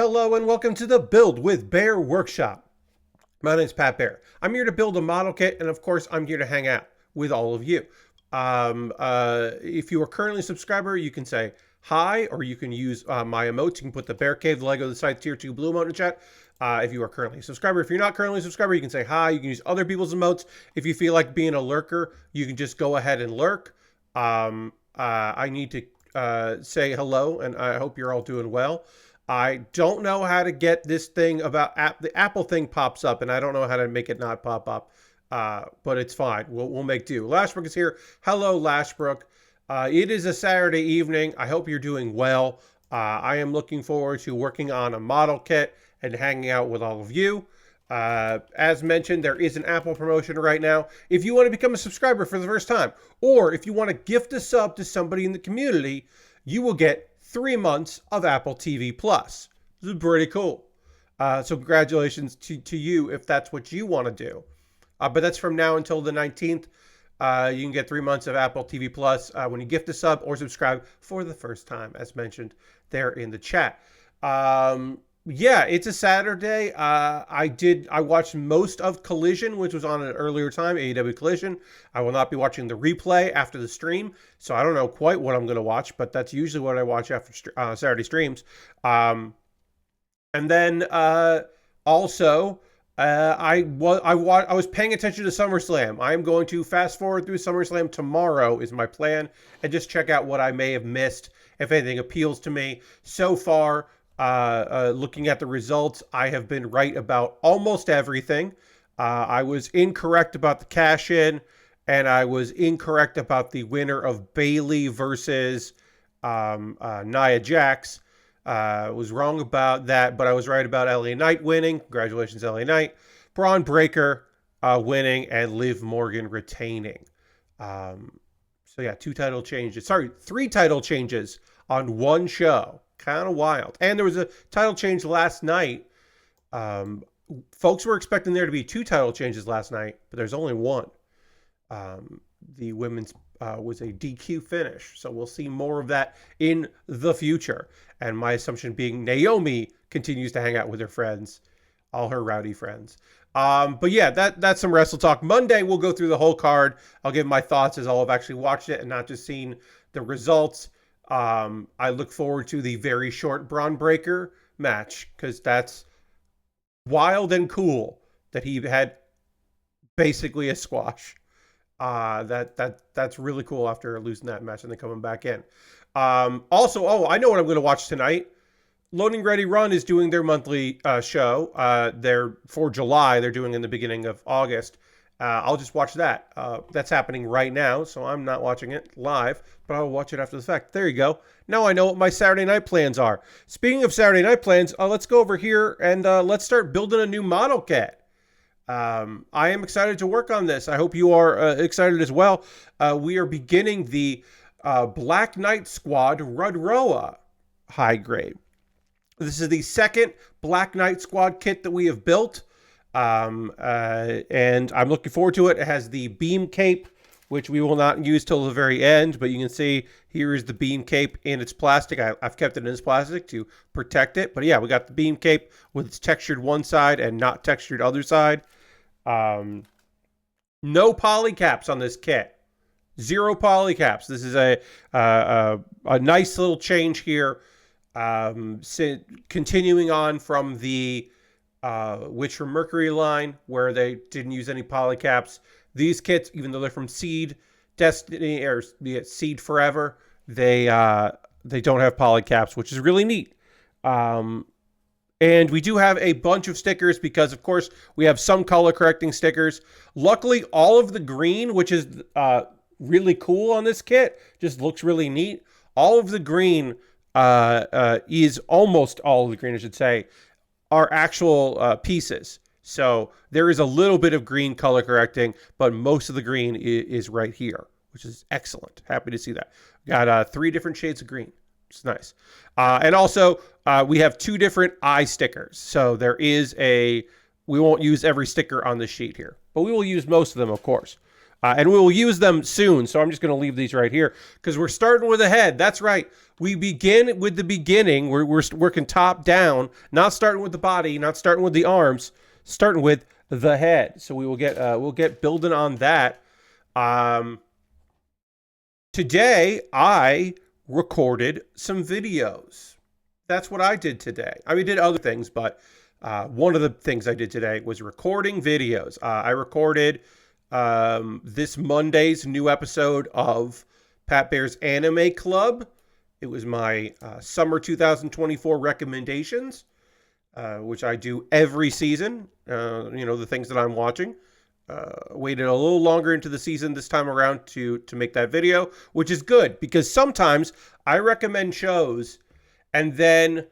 Hello and welcome to the Build with Bear workshop. My name is Pat Bear. I'm here to build a model kit, and of course I'm here to hang out with all of you. If you are currently a subscriber, you can say hi, or you can use my emotes. You can put the Bear Cave, the Lego, the Scythe Tier 2 Blue emote in the chat. If you are currently a subscriber. If you're not currently a subscriber, you can say hi. You can use other people's emotes. If you feel like being a lurker, you can just go ahead and lurk. I need to say hello, and I hope you're all doing well. I don't know how to get this thing about the Apple thing pops up, and I don't know how to make it not pop up, but it's fine. We'll make do. Lashbrook is here. Hello, Lashbrook. It is a Saturday evening. I hope you're doing well. I am looking forward to working on a model kit and hanging out with all of you. As mentioned, there is an Apple promotion right now. If you want to become a subscriber for the first time, or if you want to gift a sub to somebody in the community, you will get 3 months of Apple TV Plus. This is pretty cool. So congratulations to you if that's what you want to do. But that's from now until the 19th. You can get 3 months of Apple TV Plus when you gift a sub or subscribe for the first time, as mentioned there in the chat. Yeah, it's a Saturday. I watched most of Collision, which was on an earlier time, AEW Collision. I will not be watching the replay after the stream, so I don't know quite what I'm going to watch, but that's usually what I watch after Saturday streams. And then also, I was paying attention to SummerSlam. I am going to fast forward through SummerSlam tomorrow is my plan, and just check out what I may have missed, if anything appeals to me. So far, looking at the results, I have been right about almost everything. I was incorrect about the cash-in, and I was incorrect about the winner of Bayley versus Nia Jax. Was wrong about that, but I was right about LA Knight winning. Congratulations, LA Knight. Braun Breaker winning, and Liv Morgan retaining. So yeah, 3 title changes on one show. Kind of wild. And there was a title change last night. Folks were expecting there to be 2 title changes last night, but there's only one. The women's was a DQ finish, so we'll see more of that in the future. And my assumption being Naomi continues to hang out with her friends, all her rowdy friends. But yeah, that's some Wrestle Talk. Monday, we'll go through the whole card. I'll give my thoughts as I'll have actually watched it and not just seen the results. I look forward to the very short Braun Breaker match, because that's wild and cool that he had basically a squash. That's really cool after losing that match and then coming back in. Also, I know what I'm going to watch tonight. Loading Ready Run is doing their monthly show. They're for July. They're doing in the beginning of August. I'll just watch that. That's happening right now, so I'm not watching it live, but I'll watch it after the fact. There you go. Now I know what my Saturday night plans are. Speaking of Saturday night plans, let's go over here and let's start building a new model kit. I am excited to work on this. I hope you are excited as well. We are beginning the Black Knight Squad Rud-ro-A high grade. This is the second Black Knight Squad kit that we have built. And I'm looking forward to it. It has the beam cape, which we will not use till the very end, but you can see here is the beam cape in its plastic. I've kept it in its plastic to protect it, but yeah, we got the beam cape with its textured one side and not textured other side. No poly caps on this kit. 0 poly caps. This is a nice little change here. Continuing on from the Witch from Mercury line, where they didn't use any poly caps. These kits, even though they're from Seed Destiny or Seed Forever, they don't have poly caps, which is really neat. And we do have a bunch of stickers because, of course, we have some color correcting stickers. Luckily, all of the green, which is really cool on this kit, just looks really neat. All of the green is almost all of the green, I should say, are actual pieces. So there is a little bit of green color correcting, but most of the green is right here, which is excellent. Happy to see that. Got 3 different shades of green. It's nice. And also, we have 2 different eye stickers. So there is we won't use every sticker on the sheet here, but we will use most of them, of course. And we will use them soon. So I'm just going to leave these right here because we're starting with the head. That's right. We begin with the beginning. We're working top down, not starting with the body, not starting with the arms, starting with the head. So we'll get building on that. Today I recorded some videos. That's what I did today. I mean, did other things, but one of the things I did today was recording videos. I recorded this Monday's new episode of Pat Baer's Anime Club. It was my summer 2024 recommendations, which I do every season. The things that I'm watching. Waited a little longer into the season this time around to make that video, which is good because sometimes I recommend shows and then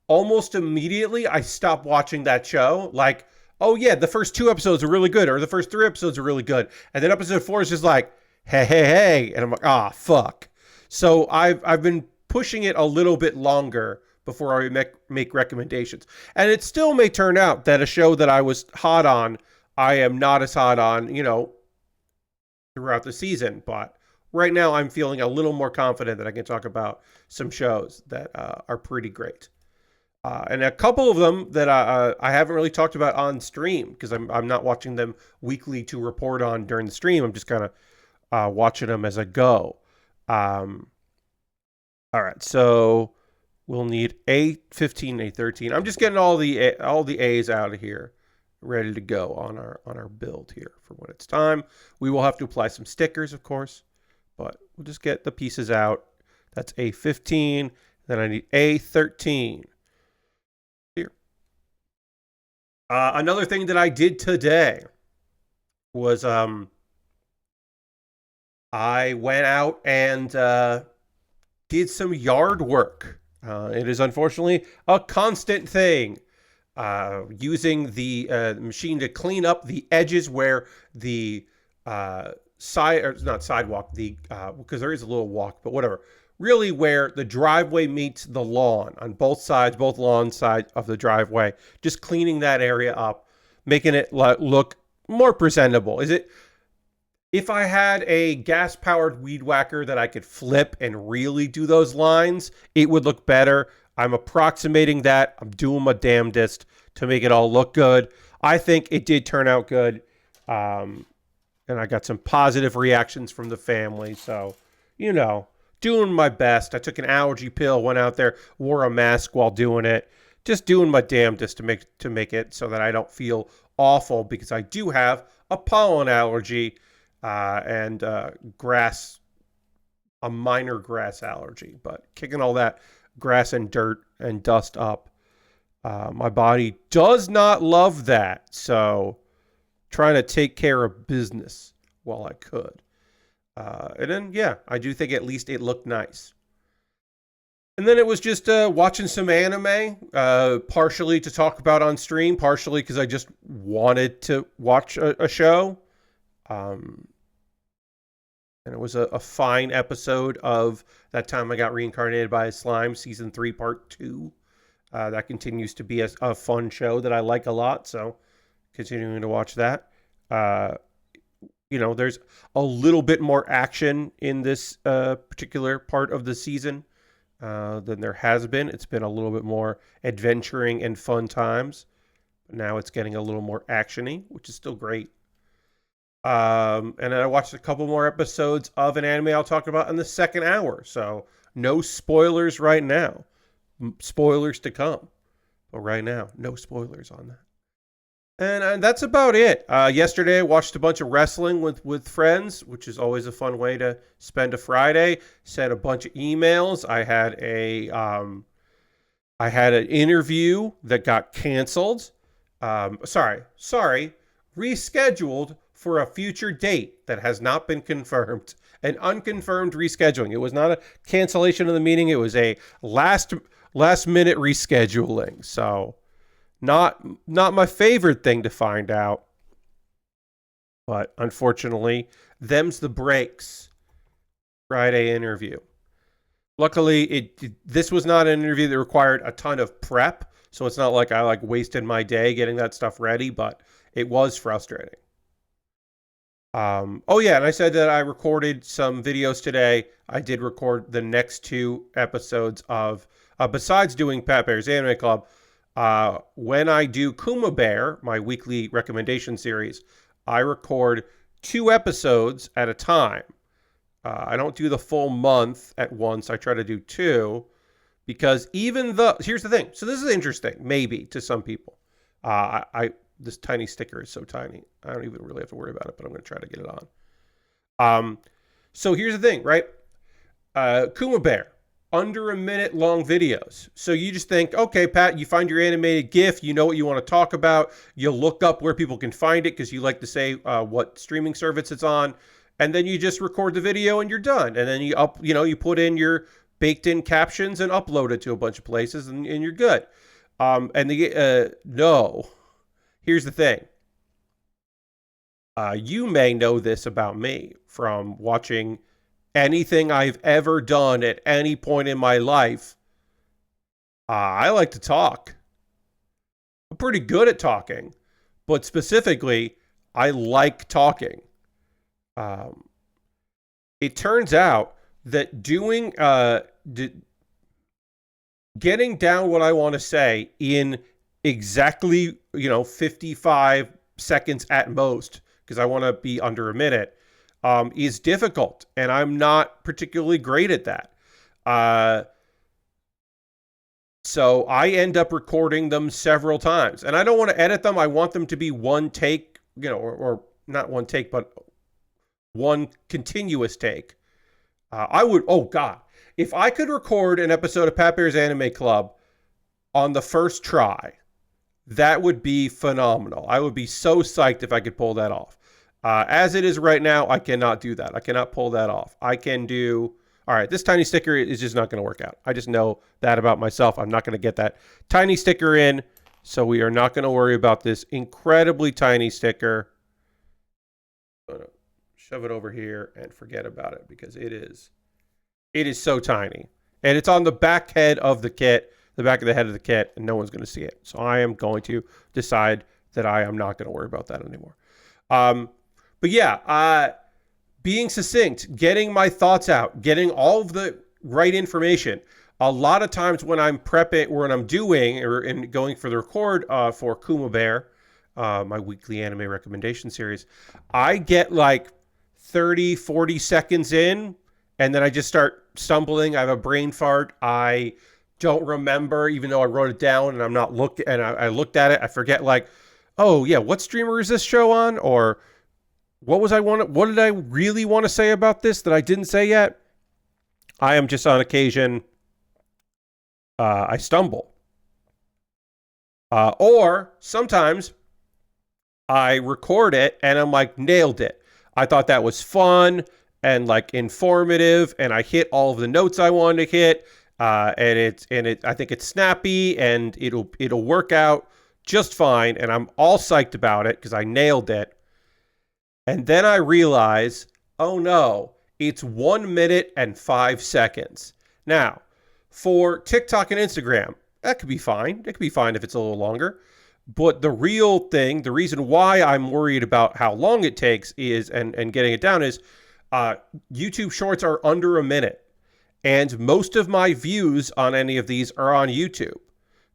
almost immediately I stop watching that show. Like, oh yeah, the first 2 episodes are really good, or the first 3 episodes are really good, and then episode 4 is just like, hey, and I'm like, fuck. So I've been pushing it a little bit longer before I make recommendations, and it still may turn out that a show that I was hot on, I am not as hot on, throughout the season. But right now I'm feeling a little more confident that I can talk about some shows that are pretty great. And a couple of them that I haven't really talked about on stream because I'm not watching them weekly to report on during the stream. I'm just kind of watching them as I go. All right, so we'll need A15, A13. I'm just getting all the A's out of here, ready to go on our build here for when it's time. We will have to apply some stickers, of course, but we'll just get the pieces out. That's A15. Then I need A13. Here. Another thing that I did today was I went out and did some yard work. It is unfortunately a constant thing. Using the machine to clean up the edges where the not sidewalk, because there is a little walk, but whatever. Really where the driveway meets the lawn on both sides, both lawn sides of the driveway. Just cleaning that area up, making it look more presentable. If I had a gas-powered weed whacker that I could flip and really do those lines, it would look better. I'm approximating that. I'm doing my damnedest to make it all look good. I think it did turn out good. And I got some positive reactions from the family. So, doing my best. I took an allergy pill, went out there, wore a mask while doing it. Just doing my damnedest to make it so that I don't feel awful because I do have a pollen allergy and a minor grass allergy. But kicking all that grass and dirt and dust up, my body does not love that. So trying to take care of business while I could. And then, I do think at least it looked nice. And then it was just watching some anime, partially to talk about on stream, partially because I just wanted to watch a show. And it was a fine episode of That Time I Got Reincarnated by a Slime, Season 3, Part 2. That continues to be a fun show that I like a lot, so continuing to watch that. There's a little bit more action in this particular part of the season than there has been. It's been a little bit more adventuring and fun times. Now it's getting a little more action-y, which is still great. And then I watched a couple more episodes of an anime I'll talk about in the second hour. So no spoilers right now. Spoilers to come. But right now, no spoilers on that. And that's about it. Yesterday, I watched a bunch of wrestling with friends, which is always a fun way to spend a Friday. Sent a bunch of emails. I had an interview that got canceled. Rescheduled for a future date that has not been confirmed. An unconfirmed rescheduling. It was not a cancellation of the meeting. It was a last minute rescheduling. So not my favorite thing to find out. But unfortunately, them's the breaks. Friday interview. Luckily, this was not an interview that required a ton of prep. So it's not like I wasted my day getting that stuff ready, but it was frustrating. Oh yeah, and I said that I recorded some videos today. I did record the next 2 episodes of, besides doing Pat Bear's Anime Club, when I do Kuma Baer, my weekly recommendation series, I record 2 episodes at a time. I don't do the full month at once. I try to do 2 because even though, here's the thing. So this is interesting, maybe to some people. This tiny sticker is so tiny. I don't even really have to worry about it, but I'm going to try to get it on. So here's the thing, right? Kuma Baer, under a minute long videos. So you just think, okay, Pat, you find your animated GIF, you know what you want to talk about. You look up where people can find it because you like to say what streaming service it's on. And then you just record the video and you're done. And then you put in your baked in captions and upload it to a bunch of places and you're good. No. Here's the thing. You may know this about me from watching anything I've ever done at any point in my life. I like to talk. I'm pretty good at talking, but specifically, I like talking. It turns out that getting down what I want to say in exactly 55 seconds at most, because I want to be under a minute, is difficult, and I'm not particularly great at that. So I end up recording them several times, and I don't want to edit them. I want them to be one take, or not one take, but one continuous take. If I could record an episode of Pat Bear's Anime Club on the first try, that would be phenomenal. I would be so psyched if I could pull that off. As it is right now, I cannot do that. I cannot pull that off. I can do... All right, this tiny sticker is just not going to work out. I just know that about myself. I'm not going to get that tiny sticker in, so we are not going to worry about this incredibly tiny sticker. I'm going to shove it over here and forget about it because it is so tiny. And it's on the back head of the kit, the back of the head of the kit, and no one's going to see it. So I am going to decide that I am not going to worry about that anymore. But yeah, being succinct, getting my thoughts out, getting all of the right information. A lot of times when I'm prepping, when I'm doing or going for the record for Kuma Baer, my weekly anime recommendation series, I get like 30, 40 seconds in, and then I just start stumbling. I have a brain fart. I don't remember, even though I wrote it down and I'm not looking, and I looked at it. I forget, like, oh yeah, what streamer is this show on? Or what did I really want to say about this that I didn't say yet? I am just on occasion, I stumble. Or sometimes I record it and I'm like, nailed it. I thought that was fun and like informative, and I hit all of the notes I wanted to hit. I think it's snappy and it'll work out just fine. And I'm all psyched about it because I nailed it. And then I realize, oh no, it's 1 minute and 5 seconds. Now, for TikTok and Instagram, that could be fine. It could be fine if it's a little longer. But the real thing, the reason why I'm worried about how long it takes is, and getting it down is, YouTube Shorts are under a minute. And most of my views on any of these are on YouTube.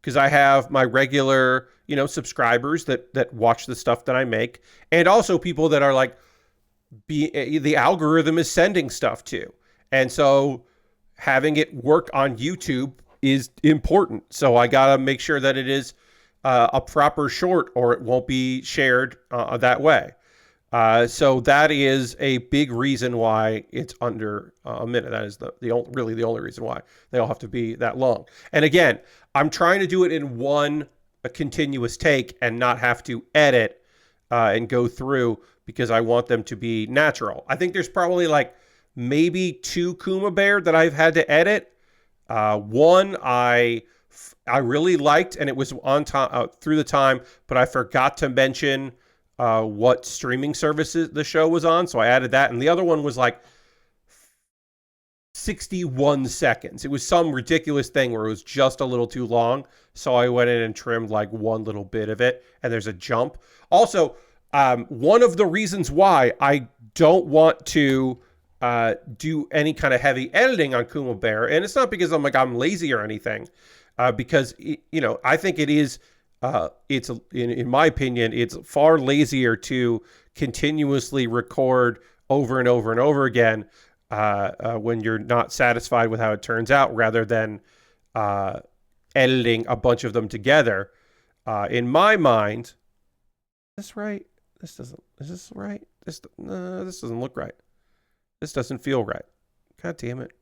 Because I have my regular, subscribers that watch the stuff that I make. And also people that are like, the algorithm is sending stuff to. And so having it work on YouTube is important. So I got to make sure that it is a proper short, or it won't be shared that way. So that is a big reason why it's under a minute. That is really the only reason why they all have to be that long. And again, I'm trying to do it in a continuous take and not have to edit and go through, because I want them to be natural. I think there's probably like maybe 2 Kuma Baer that I've had to edit. One I really liked, and it was on time through the time, but I forgot to mention what streaming services the show was on, so I added that. And the other one was like 61 seconds. It was some ridiculous thing where it was just a little too long, so I went in and trimmed like one little bit of it, and there's a jump. Also, One of the reasons why I don't want to do any kind of heavy editing on Kuma Baer, and it's not because I'm lazy or anything, because I think it is. It's in my opinion, it's far lazier to continuously record over and over and over again when you're not satisfied with how it turns out, rather than editing a bunch of them together. In my mind, is this right? This doesn't. Is this right? This doesn't look right. This doesn't feel right. God damn it.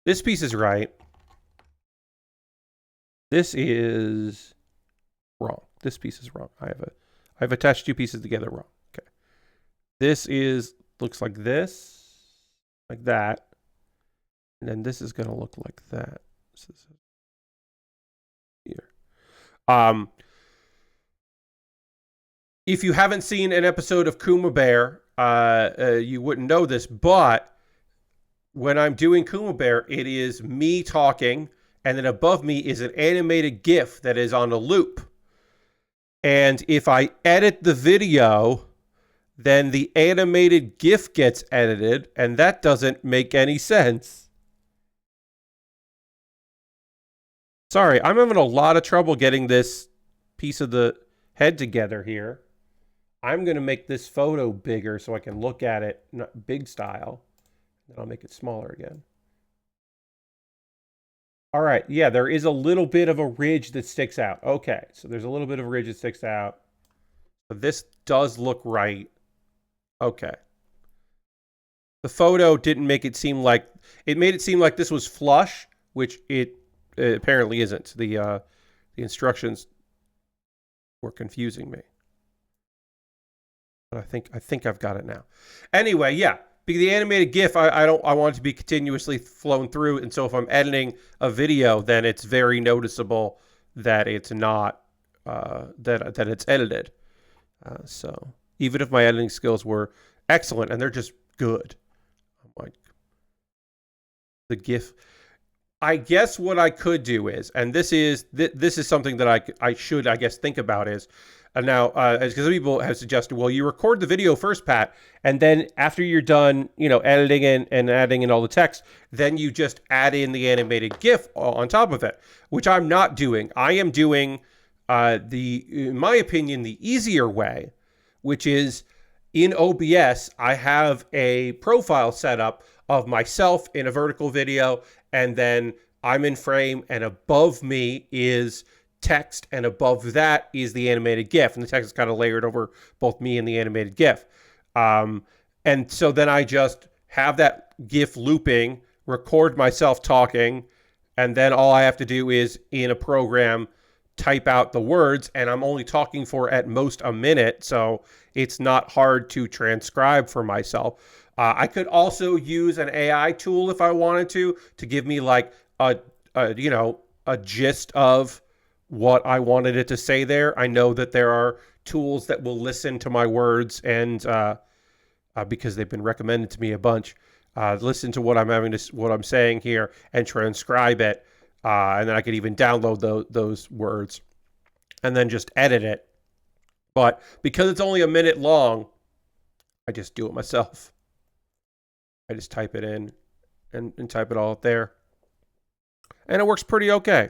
This piece is right. This is wrong. This piece is wrong. I've attached two pieces together wrong. Okay. This looks like this, like that. And then this is going to look like that. So this is here. If you haven't seen an episode of Kuma Baer, you wouldn't know this, but when I'm doing Kuma Baer, it is me talking, and then above me is an animated GIF that is on a loop. And if I edit the video, then the animated GIF gets edited, and that doesn't make any sense. Sorry, I'm having a lot of trouble getting this piece of the head together here. I'm going to make this photo bigger so I can look at it big style. Then I'll make it smaller again. All right. Yeah, there is a little bit of a ridge that sticks out. Okay, so there's a little bit of a ridge that sticks out. But this does look right. Okay. The photo didn't make it seem like... It made it seem like this was flush, which it apparently isn't. The instructions were confusing me. But I think I've got it now. Anyway, yeah. The animated GIF, I want it to be continuously flown through, and so if I'm editing a video, then it's very noticeable that it's not that it's edited. So even if my editing skills were excellent, and they're just good, I'm like, the GIF. I guess what I could do is, and this is something that I should, I guess, think about is. Now, because people have suggested, well, you record the video first, Pat, and then after you're done, editing and adding in all the text, then you just add in the animated GIF on top of it, which I'm not doing. I am doing in my opinion, the easier way, which is in OBS, I have a profile set up of myself in a vertical video, and then I'm in frame, and above me is text, and above that is the animated GIF, and the text is kind of layered over both me and the animated GIF. And so then I just have that GIF looping, record myself talking, and then all I have to do is in a program type out the words, and I'm only talking for at most a minute, so it's not hard to transcribe for myself. I could also use an AI tool if I wanted to give me like a gist of what I wanted it to say there. I know that there are tools that will listen to my words and because they've been recommended to me a bunch, listen to what I'm saying here and transcribe it, and then I could even download those words and then just edit it. But because it's only a minute long, I just do it myself. I just type it in and type it all up there, and it works pretty okay.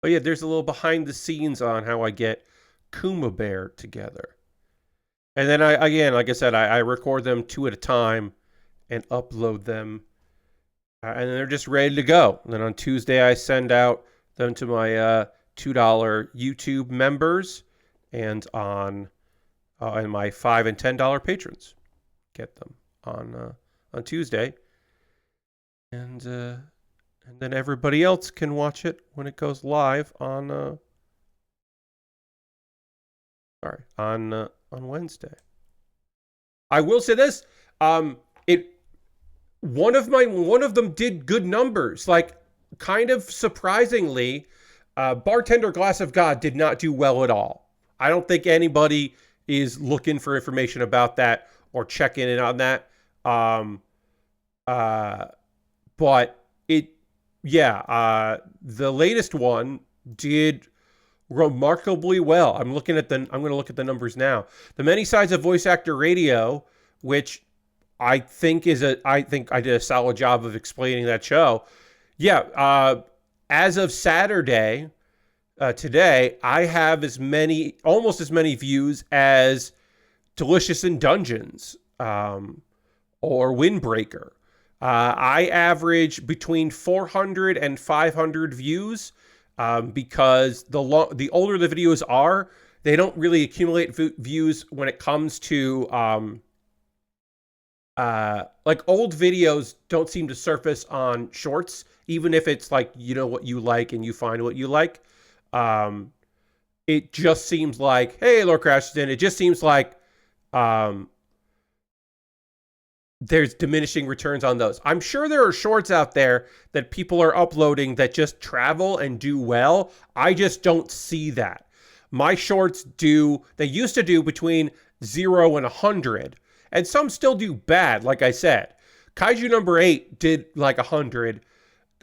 But yeah, there's a little behind the scenes on how I get Kuma Baer together. And then like I said, I record them 2 at a time and upload them. And then they're just ready to go. And then on Tuesday, I send out them to my $2 YouTube members and and my $5 and $10 patrons. Get them on Tuesday. And then everybody else can watch it when it goes live on Wednesday. I will say this: one of them did good numbers. Like, kind of surprisingly, Bartender Glass of God did not do well at all. I don't think anybody is looking for information about that or checking in on that. But the latest one did remarkably well. I'm going to look at the numbers now. The Many Sides of Voice Actor Radio, which I think I think I did a solid job of explaining that show. Yeah, as of Saturday, today, I have almost as many views as Delicious in Dungeons, or Windbreaker. I average between 400 and 500 views, because the older the videos are, they don't really accumulate views when it comes to like old videos don't seem to surface on shorts, even if it's like, you know what you like and you find what you like. It just seems like, hey, Lord Crashington, it just seems like there's diminishing returns on those. I'm sure there are shorts out there that people are uploading that just travel and do well. I just don't see that. My shorts they used to do between 0 and 100, and some still do bad, like I said. Kaiju number 8 did like 100.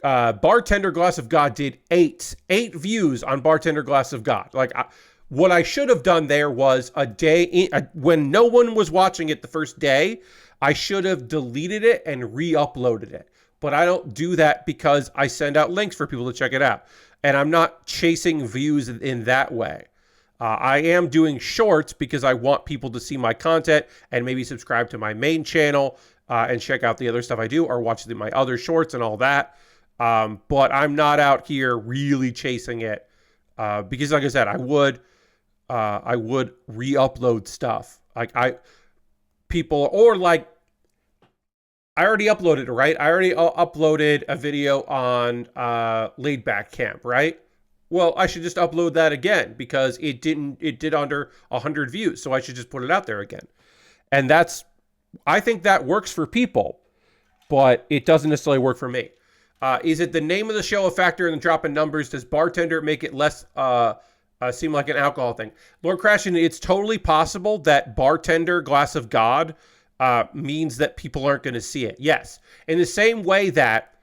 Bartender Glass of God did 8 views on Bartender Glass of God. Like, what I should have done there was when no one was watching it the first day, I should have deleted it and re-uploaded it. But I don't do that because I send out links for people to check it out. And I'm not chasing views in that way. I am doing shorts because I want people to see my content and maybe subscribe to my main channel and check out the other stuff I do, or watch my other shorts and all that. But I'm not out here really chasing it, because, like I said, I would re-upload stuff. I already uploaded it, right? I already uploaded a video on Laid Back Camp, right? Well, I should just upload that again because it did under 100 views, so I should just put it out there again. And I think that works for people, but it doesn't necessarily work for me. Is it the name of the show a factor in the drop in numbers? Does bartender make it less seem like an alcohol thing? Lord Crashing, it's totally possible that Bartender Glass of God means that people aren't going to see it. Yes. In the same way that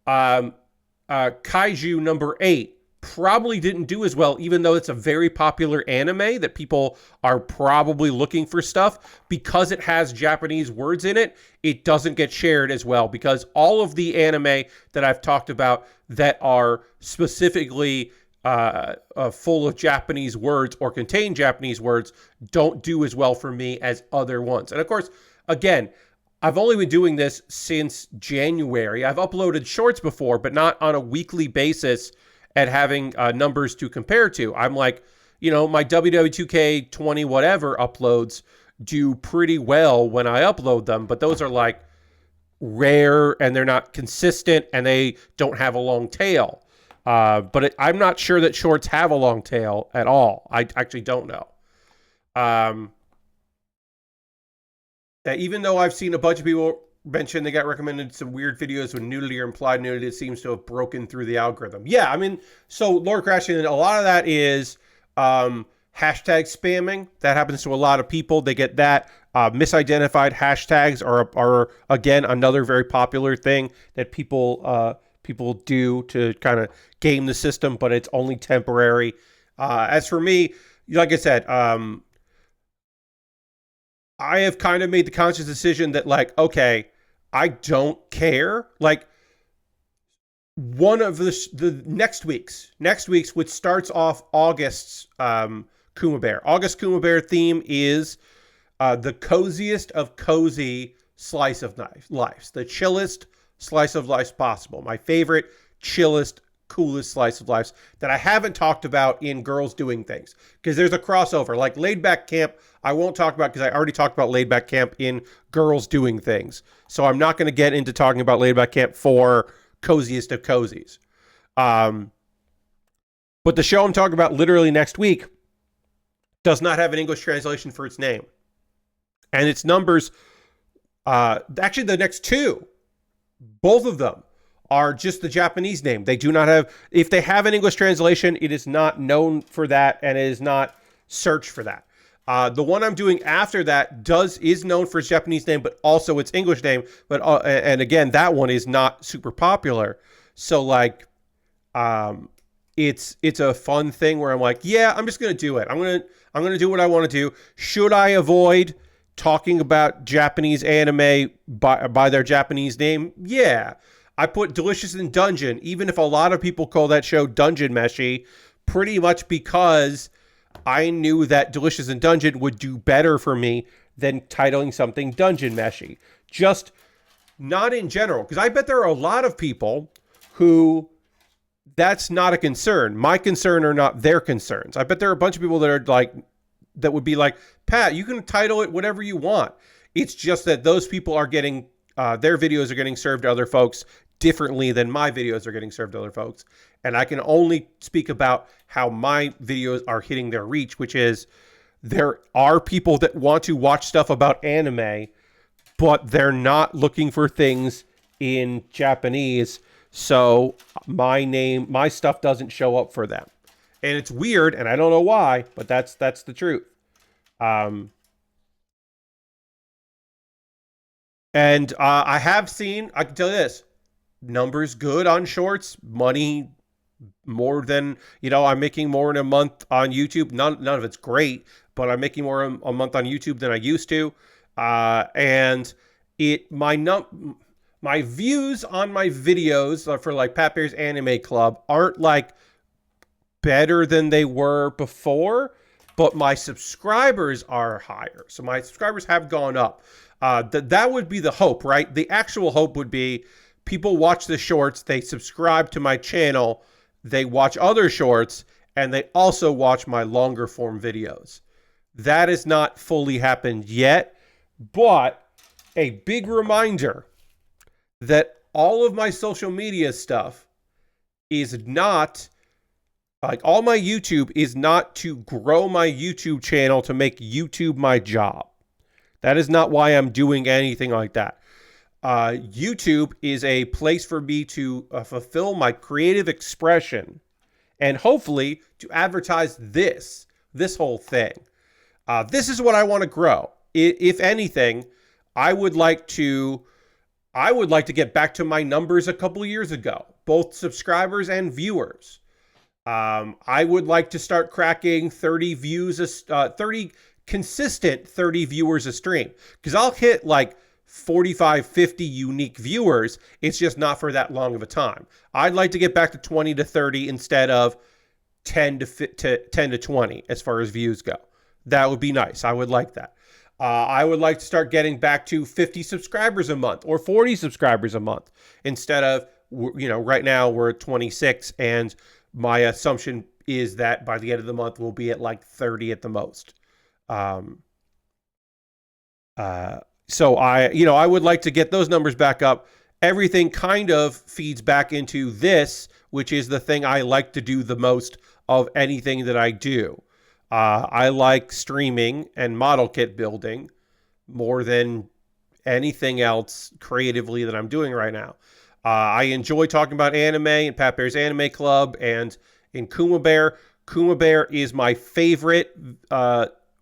Kaiju number 8 probably didn't do as well, even though it's a very popular anime that people are probably looking for stuff, because it has Japanese words in it. It doesn't get shared as well because all of the anime that I've talked about that are specifically full of Japanese words or contain Japanese words don't do as well for me as other ones. And of course, again, I've only been doing this since January. I've uploaded shorts before, but not on a weekly basis at having numbers to compare to. I'm like, my WW2K20 whatever uploads do pretty well when I upload them, but those are like rare and they're not consistent and they don't have a long tail. But I'm not sure that shorts have a long tail at all. I actually don't know. Even though I've seen a bunch of people mention they got recommended some weird videos with nudity or implied nudity, it seems to have broken through the algorithm. Yeah, I mean, so Lord Crashing, a lot of that is hashtag spamming. That happens to a lot of people. They get that. Misidentified hashtags are again another very popular thing that people do to kind of game the system, but it's only temporary. As for me, like I said, I have kind of made the conscious decision that, like, okay, I don't care. Like, one of the next week's, which starts off August's Kuma Baer. August Kuma Baer theme is the coziest of cozy slice of life, the chillest slice of life possible. My favorite, chillest, coolest slice of life that I haven't talked about in Girls Doing Things, because there's a crossover. Like Laid Back Camp, I won't talk about because I already talked about Laid Back Camp in Girls Doing Things. So I'm not going to get into talking about Laid Back Camp for coziest of cozies. But the show I'm talking about literally next week does not have an English translation for its name. And its numbers, actually the next two, both of them are just the Japanese name. They do not have, if they have an English translation, it is not known for that and it is not searched for that. The one I'm doing after that is known for its Japanese name, but also its English name. But and again, that one is not super popular. So like, it's a fun thing where I'm like, yeah, I'm just gonna do it. I'm gonna do what I want to do. Should I avoid talking about Japanese anime by their Japanese name? Yeah. I put Delicious in Dungeon, even if a lot of people call that show Dungeon Meshi, pretty much because I knew that Delicious in Dungeon would do better for me than titling something Dungeon Meshi. Just not in general, because I bet there are a lot of people who that's not a concern. My concern are not their concerns. I bet there are a bunch of people that are like, that would be like, Pat, you can title it whatever you want. It's just that those people are getting, their videos are getting served to other folks differently than my videos are getting served to other folks. And I can only speak about how my videos are hitting their reach, which is there are people that want to watch stuff about anime, but they're not looking for things in Japanese. So my stuff doesn't show up for them. And it's weird, and I don't know why, but that's the truth. And I have seen, I can tell you this, numbers good on shorts, money more than, I'm making more in a month on YouTube. None of it's great, but I'm making more a month on YouTube than I used to. And my views on my videos for like Pat Bear's Anime Club aren't like better than they were before, but my subscribers are higher. So my subscribers have gone up. That would be the hope, right? The actual hope would be people watch the shorts, they subscribe to my channel, they watch other shorts, and they also watch my longer form videos. That has not fully happened yet, but a big reminder that all of my social media stuff is not, like all my YouTube is not to grow my YouTube channel to make YouTube my job. That is not why I'm doing anything like that. YouTube is a place for me to fulfill my creative expression and hopefully to advertise this whole thing. This is what I want to grow. If anything, I would like to get back to my numbers a couple of years ago, both subscribers and viewers. I would like to start cracking 30 views, 30 consistent 30 viewers a stream, because I'll hit like 45, 50 unique viewers. It's just not for that long of a time. I'd like to get back to 20 to 30 instead of 10 to 20 as far as views go. That would be nice. I would like that. I would like to start getting back to 50 subscribers a month or 40 subscribers a month instead of, right now we're at 26, and my assumption is that by the end of the month we'll be at like 30 at the most. So I would like to get those numbers back up. Everything kind of feeds back into this, which is the thing I like to do the most of anything that I do. I like streaming and model kit building more than anything else creatively that I'm doing right now. I enjoy talking about anime and Pat Bear's Anime Club and in Kuma Baer. Kuma Baer is my favorite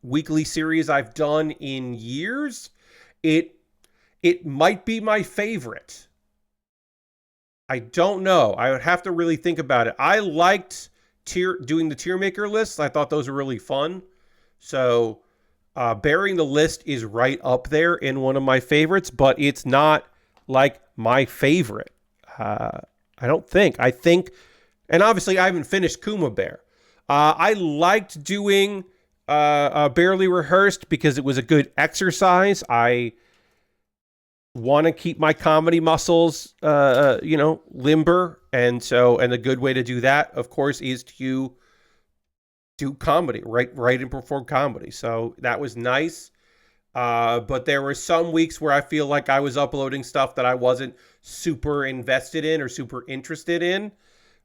weekly series I've done in years. It might be my favorite. I don't know. I would have to really think about it. I liked doing the tier maker lists. I thought those were really fun. So bearing the list is right up there in one of my favorites, but it's not like my favorite. I don't think. I think, and obviously I haven't finished Kuma Baer. I liked doing Barely Rehearsed because it was a good exercise. I want to keep my comedy muscles, limber. And a good way to do that, of course, is to do comedy, write and perform comedy. So that was nice. But there were some weeks where I feel like I was uploading stuff that I wasn't super invested in or super interested in.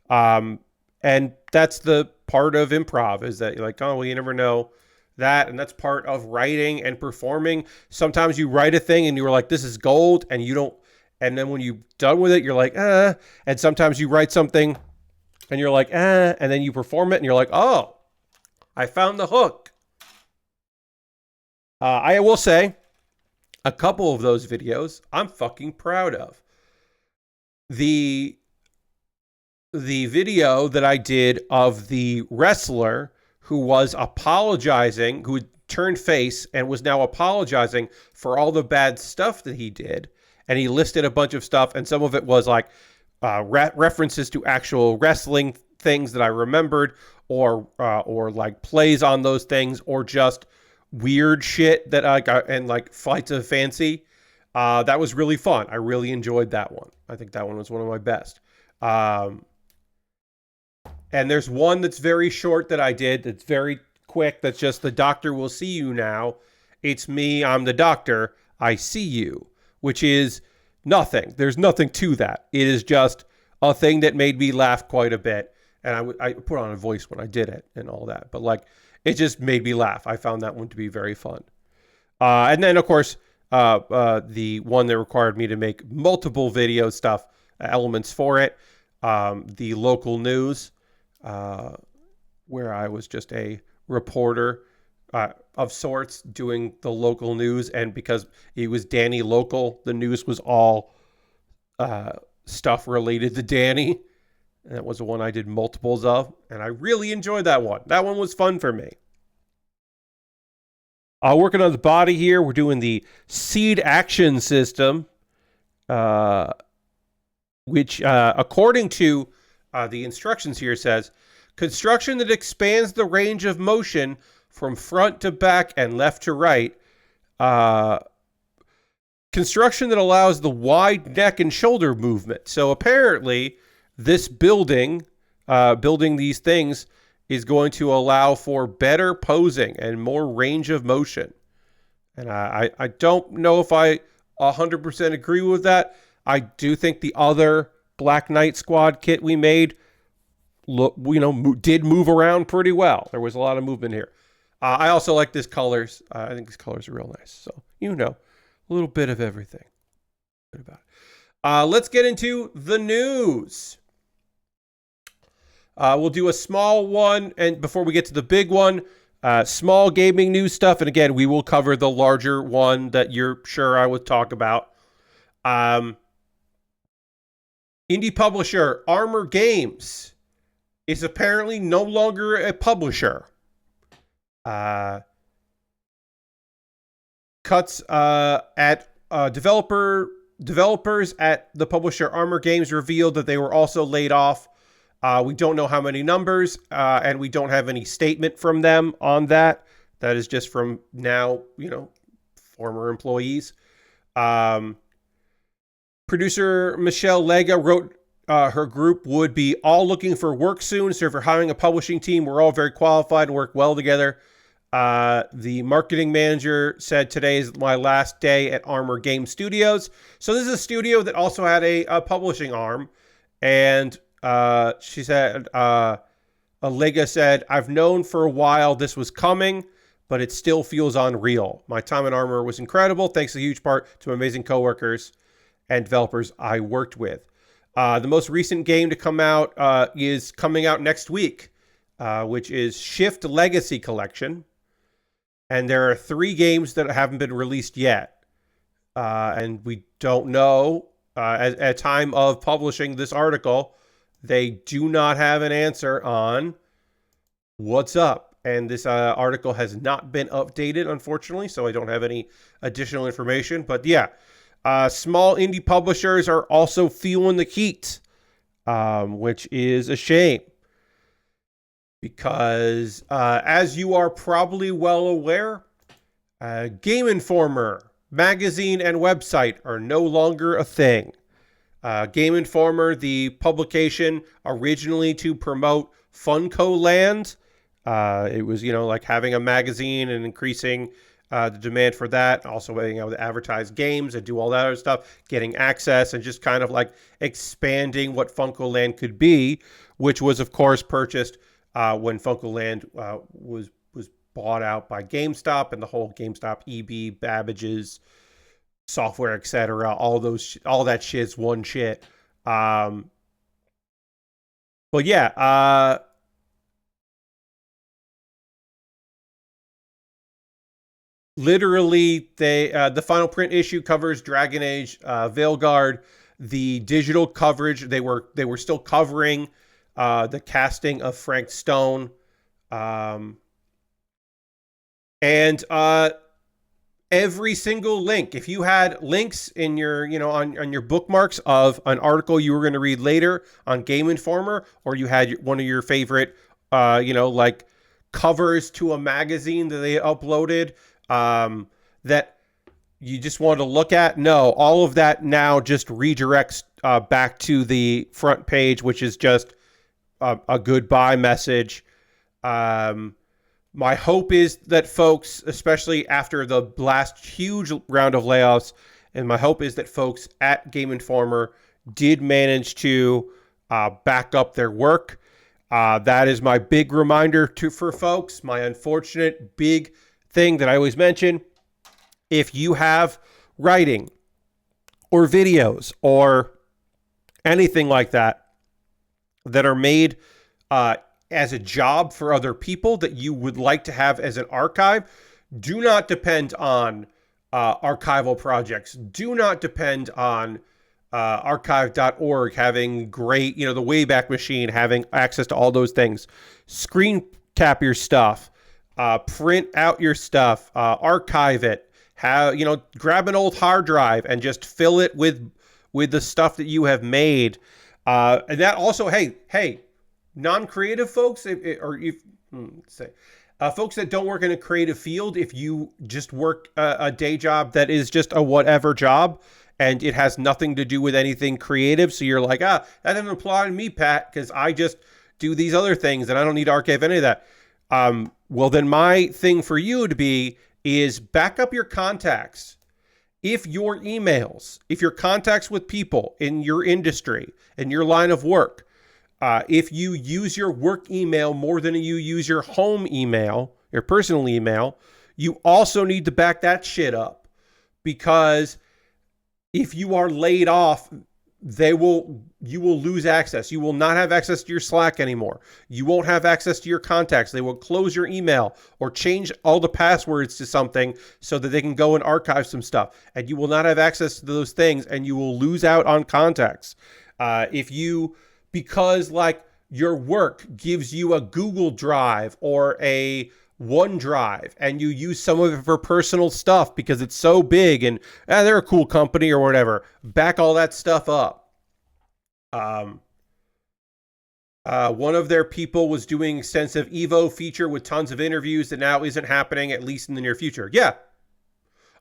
And that's the part of improv, is that you're like, oh, well, you never know that. And that's part of writing and performing. Sometimes you write a thing and you're like, this is gold, and you don't. And then when you're done with it, you're like, And sometimes you write something and you're like, and then you perform it and you're like, oh, I found the hook. I will say a couple of those videos I'm fucking proud of. The the video that I did of the wrestler who was apologizing, who turned face and was now apologizing for all the bad stuff that he did. And he listed a bunch of stuff, and some of it was like references to actual wrestling things that I remembered, or like plays on those things, or just weird shit that I got, and like flights of fancy. That was really fun. I really enjoyed that one. I think that one was one of my best. And there's one that's very short that I did that's very quick. That's just the doctor will see you now. It's me. I'm the doctor. I see you, which is nothing. There's nothing to that. It is just a thing that made me laugh quite a bit. And I put on a voice when I did it and all that. But like, it just made me laugh. I found that one to be very fun. And then, of course, the one that required me to make multiple video stuff, elements for it. The local news, where I was just a reporter of sorts doing the local news. And because it was Danny local, the news was all stuff related to Danny. And that was the one I did multiples of. And I really enjoyed that one. That one was fun for me. Working on the body here, we're doing the seed action system, which, according to the instructions here, says, construction that expands the range of motion from front to back and left to right. Construction that allows the wide neck and shoulder movement. So apparently, this building these things, is going to allow for better posing and more range of motion. And I don't know if I 100% agree with that. I do think the other Black Knight Squad kit we made, did move around pretty well. There was a lot of movement here. I also like these colors. I think these colors are real nice. So, a little bit of everything. Good about it. Let's get into the news. We'll do a small one, and before we get to the big one, small gaming news stuff. And again, we will cover the larger one that you're sure I would talk about. Indie publisher Armor Games is apparently no longer a publisher. Cuts at developers at the publisher Armor Games revealed that they were also laid off. We don't know how many numbers, and we don't have any statement from them on that. That is just from now, former employees. Producer Michelle Lega wrote her group would be all looking for work soon. So if you're hiring a publishing team, we're all very qualified and work well together. The marketing manager said today is my last day at Armor Game Studios. So this is a studio that also had a publishing arm. And she said, Lega said, I've known for a while this was coming, but it still feels unreal. My time at Armor was incredible, thanks a huge part to amazing coworkers and developers I worked with. The most recent game to come out is coming out next week, which is Shift Legacy Collection. And there are 3 games that haven't been released yet. And we don't know, at time of publishing this article, they do not have an answer on what's up. And this article has not been updated, unfortunately, so I don't have any additional information. But yeah, small indie publishers are also feeling the heat, which is a shame. Because as you are probably well aware, Game Informer magazine and website are no longer a thing. Game Informer, the publication originally to promote Funko Land. It was, like having a magazine and increasing the demand for that. Also being able to advertise games and do all that other stuff, getting access and just kind of like expanding what Funko Land could be, which was, of course, purchased when Funko Land was bought out by GameStop and the whole GameStop EB, Babbage's, software, etc. All that shit's one shit. But yeah, literally, the final print issue covers Dragon Age Veilguard. the digital coverage. They were still covering the casting of Frank Stone, and every single link. If you had links in your, on your bookmarks of an article you were going to read later on Game Informer, or you had one of your favorite, like covers to a magazine that they uploaded, that you just wanted to look at. No, all of that now just redirects back to the front page, which is just a goodbye message. My hope is that folks, especially after the last huge round of layoffs, and my hope is that folks at Game Informer did manage to back up their work. That is my big reminder for folks. My unfortunate big thing that I always mention: if you have writing or videos or anything like that are made as a job for other people that you would like to have as an archive, do not depend on archival projects. Do not depend on archive.org having great, the Wayback Machine, having access to all those things. Screen cap your stuff, print out your stuff, archive it, grab an old hard drive and just fill it with the stuff that you have made. And that also, hey, non-creative folks, folks that don't work in a creative field, if you just work a day job that is just a whatever job and it has nothing to do with anything creative, so you're like, that doesn't apply to me, Pat, because I just do these other things and I don't need to archive any of that. Well, then my thing for you to be is back up your contacts. If your emails, if your contacts with people in your industry, in your line of work, if you use your work email more than you use your home email, your personal email, you also need to back that shit up, because if you are laid off, you will lose access. You will not have access to your Slack anymore. You won't have access to your contacts. They will close your email or change all the passwords to something so that they can go and archive some stuff. And you will not have access to those things, and you will lose out on contacts. Because like your work gives you a Google Drive or a OneDrive and you use some of it for personal stuff because it's so big and they're a cool company or whatever, back all that stuff up. One of their people was doing extensive Evo feature with tons of interviews that now isn't happening, at least in the near future. Yeah.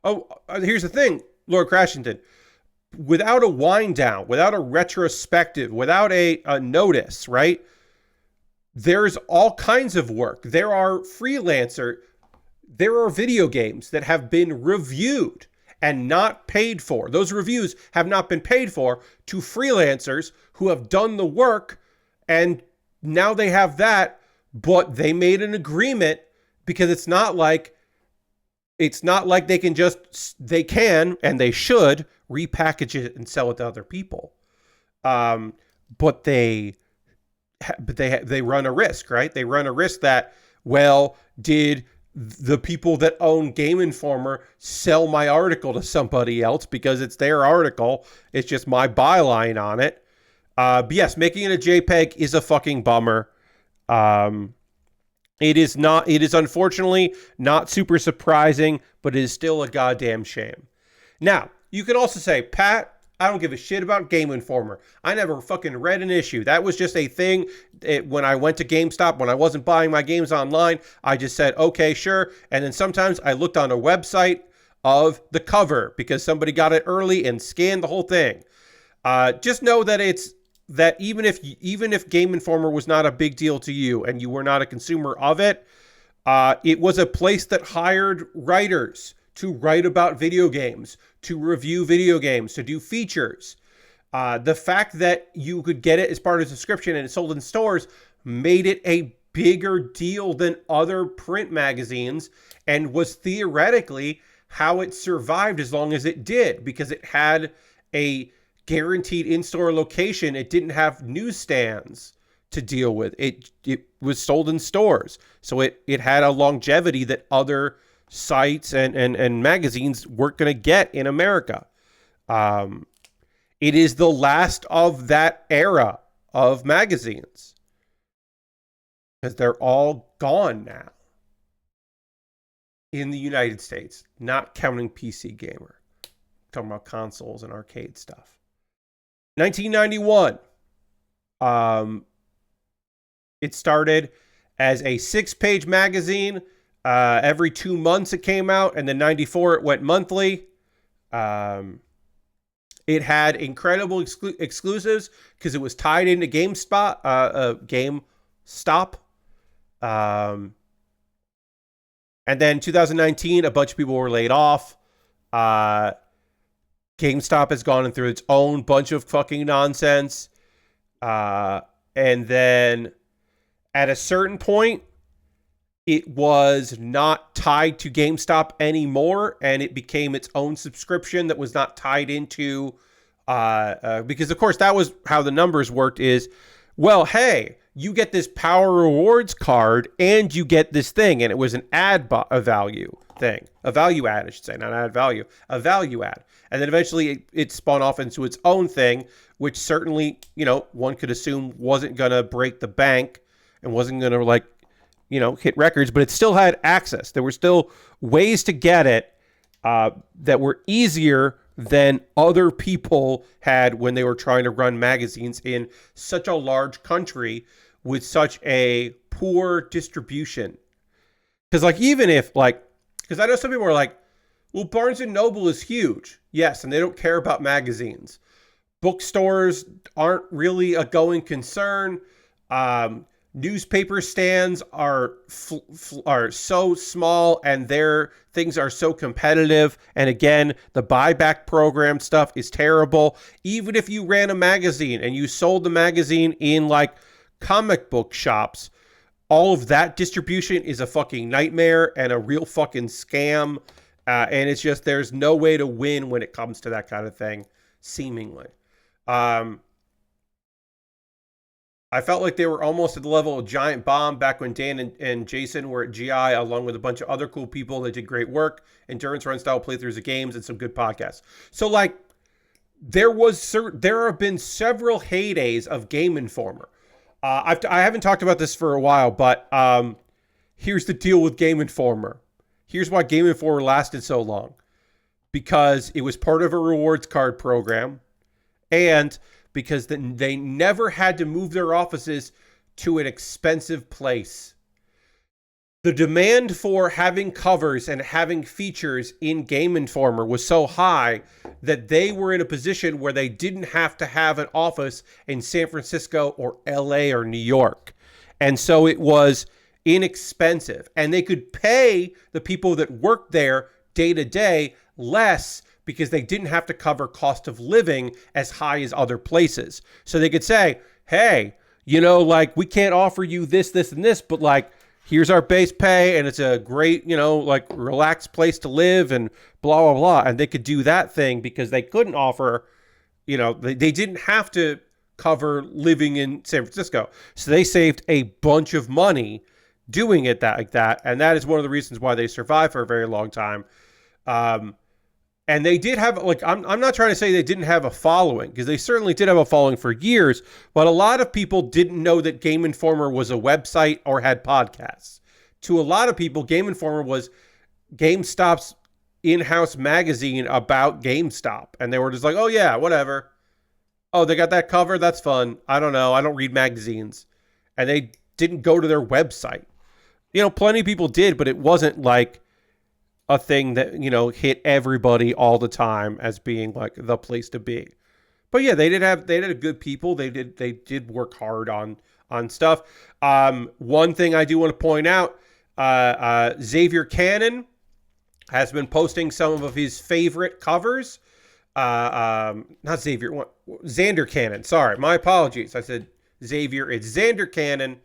Oh, here's the thing, Lord Crashington. Without a wind down, without a retrospective, without a notice, right? There's all kinds of work. There are video games that have been reviewed and not paid for. Those reviews have not been paid for to freelancers who have done the work, and now they have that, but they made an agreement, because it's not like they can and they should repackage it and sell it to other people. But they run a risk, right? They run a risk that, well, did the people that own Game Informer sell my article to somebody else because it's their article? It's just my byline on it. But yes, making it a JPEG is a fucking bummer. It is unfortunately not super surprising, but it is still a goddamn shame. Now, you could also say, Pat, I don't give a shit about Game Informer. I never fucking read an issue. That was just a thing. When I went to GameStop, when I wasn't buying my games online, I just said, okay, sure. And then sometimes I looked on a website of the cover because somebody got it early and scanned the whole thing. Just know that even if Game Informer was not a big deal to you and you were not a consumer of it, it was a place that hired writers to write about video games, to review video games, to do features. The fact that you could get it as part of a subscription and it sold in stores made it a bigger deal than other print magazines, and was theoretically how it survived as long as it did, because it had a guaranteed in-store location. It didn't have newsstands to deal with. It was sold in stores. So it had a longevity that other sites and magazines weren't going to get in America. It is the last of that era of magazines because they're all gone now in the United States, not counting PC Gamer. I'm talking about consoles and arcade stuff. 1991. It started as a 6-page magazine. Every 2 months it came out, and then 94 it went monthly. It had incredible exclusives because it was tied into GameStop. And then 2019, a bunch of people were laid off. GameStop has gone through its own bunch of fucking nonsense. And then at a certain point, it was not tied to GameStop anymore, and it became its own subscription that was not tied into, because of course that was how the numbers worked is, well, hey, you get this Power Rewards card and you get this thing, and it was an a value thing, a value add, I should say, not add value, a value add. And then eventually it spun off into its own thing, which certainly, one could assume wasn't going to break the bank and wasn't going to hit records, but it still had access. There were still ways to get it that were easier than other people had when they were trying to run magazines in such a large country with such a poor distribution. Because because I know some people are like, well, Barnes & Noble is huge. Yes, and they don't care about magazines. Bookstores aren't really a going concern. Newspaper stands are so small, and their things are so competitive. And again, the buyback program stuff is terrible. Even if you ran a magazine and you sold the magazine in comic book shops, all of that distribution is a fucking nightmare and a real fucking scam. And it's just, there's no way to win when it comes to that kind of thing, seemingly. I felt like they were almost at the level of Giant Bomb back when Dan and Jason were at GI, along with a bunch of other cool people that did great work, endurance run style playthroughs of games, and some good podcasts. So there have been several heydays of Game Informer. I haven't talked about this for a while, but here's the deal with Game Informer. Here's why Game Informer lasted so long. Because it was part of a rewards card program, and because they never had to move their offices to an expensive place. The demand for having covers and having features in Game Informer was so high that they were in a position where they didn't have to have an office in San Francisco or LA or New York. And so it was inexpensive. And they could pay the people that worked there day to day less, because they didn't have to cover cost of living as high as other places. So they could say, hey, we can't offer you this, and this, but here's our base pay, and it's a great, relaxed place to live, and blah, blah, blah. And they could do that thing because they couldn't offer, they didn't have to cover living in San Francisco. So they saved a bunch of money doing it like that. And that is one of the reasons why they survived for a very long time. And they did have, I'm not trying to say they didn't have a following, because they certainly did have a following for years, but a lot of people didn't know that Game Informer was a website or had podcasts. To a lot of people, Game Informer was GameStop's in-house magazine about GameStop. And they were just like, oh yeah, whatever. Oh, they got that cover? That's fun. I don't know. I don't read magazines. And they didn't go to their website. Plenty of people did, but it wasn't a thing that, hit everybody all the time as being the place to be. But yeah, they did good people. They did work hard on stuff. One thing I do want to point out, Xavier Cannon has been posting some of his favorite covers. Not Xavier, Xander Cannon. Sorry, my apologies. I said Xavier. It's Xander Cannon.